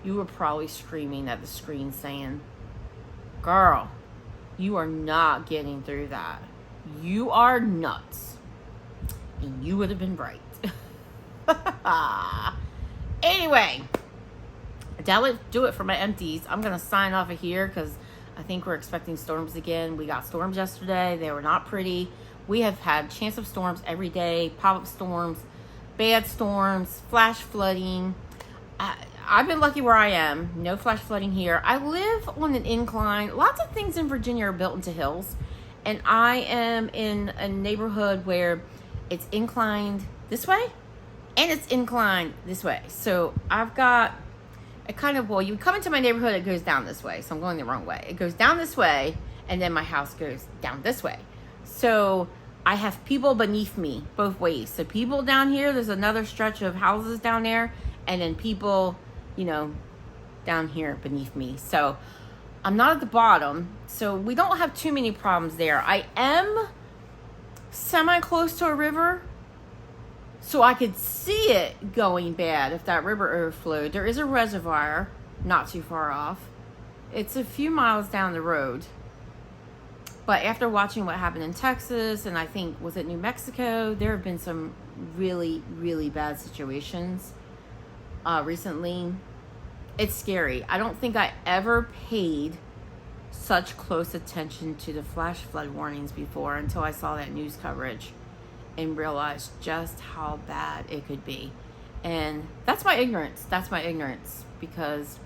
you were probably screaming at the screen saying, girl, you are not getting through that. You are nuts. And you would have been right. Anyway, that would do it for my empties. I'm going to sign off of here because I think we're expecting storms again. We got storms yesterday. They were not pretty. We have had chance of storms every day. Pop-up storms, bad storms, flash flooding. I've been lucky where I am. No flash flooding here. I live on an incline. Lots of things in Virginia are built into hills. And I am in a neighborhood where it's inclined this way and it's inclined this way. So I've got a kind of, well, you come into my neighborhood, it goes down this way. So I'm going the wrong way. It goes down this way and then my house goes down this way. So I have people beneath me both ways. So people down here, there's another stretch of houses down there, and then people, you know, down here beneath me. So I'm not at the bottom, so we don't have too many problems there. I am semi close to a river, so I could see it going bad if that river overflowed. There is a reservoir not too far off. It's a few miles down the road. But after watching what happened in Texas, and I think, was it New Mexico? There have been some really, really bad situations recently. It's scary. I don't think I ever paid such close attention to the flash flood warnings before until I saw that news coverage and realized just how bad it could be. And that's my ignorance. That's my ignorance. Because,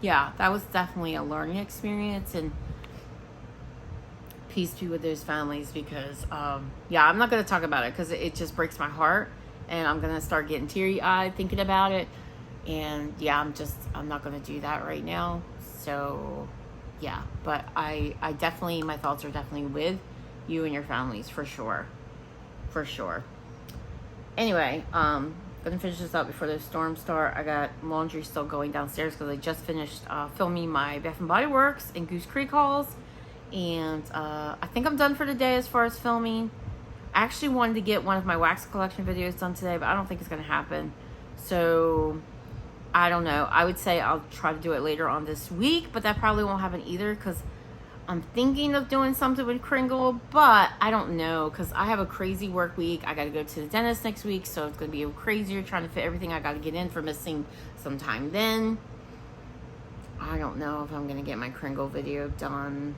yeah, that was definitely a learning experience. And peace be with those families because, yeah, I'm not going to talk about it because it just breaks my heart. And I'm going to start getting teary-eyed thinking about it. And, yeah, I'm not going to do that right now. So, yeah. But I definitely, my thoughts are definitely with you and your families for sure. For sure. Anyway, going to finish this up before the storms start. I got laundry still going downstairs because I just finished filming my Bath & Body Works and Goose Creek hauls. And I think I'm done for the day as far as filming. I actually wanted to get one of my wax collection videos done today, but I don't think it's going to happen. So I don't know. I would say I'll try to do it later on this week, but that probably won't happen either because I'm thinking of doing something with Kringle, but I don't know because I have a crazy work week. I got to go to the dentist next week, so it's going to be crazier trying to fit everything I got to get in for missing some time then. I don't know if I'm going to get my Kringle video done,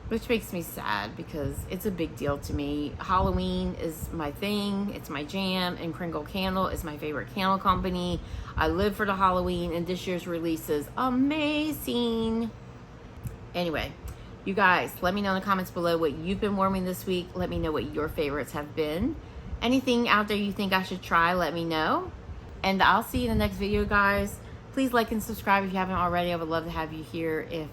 which makes me sad because it's a big deal to me. Halloween is my thing. It's my jam, and Kringle Candle is my favorite candle company. I live for the Halloween, and this year's release is amazing. Anyway, you guys, let me know in the comments below what you've been warming this week. Let me know what your favorites have been. Anything out there you think I should try, let me know. And I'll see you in the next video, guys. Please like and subscribe if you haven't already. I would love to have you here if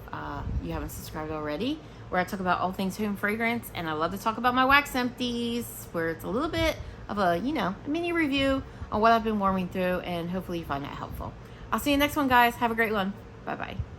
you haven't subscribed already, where I talk about all things home fragrance. And I love to talk about my wax empties, where it's a little bit of a, you know, a mini review on what I've been warming through. And hopefully you find that helpful. I'll see you next one, guys. Have a great one. Bye-bye.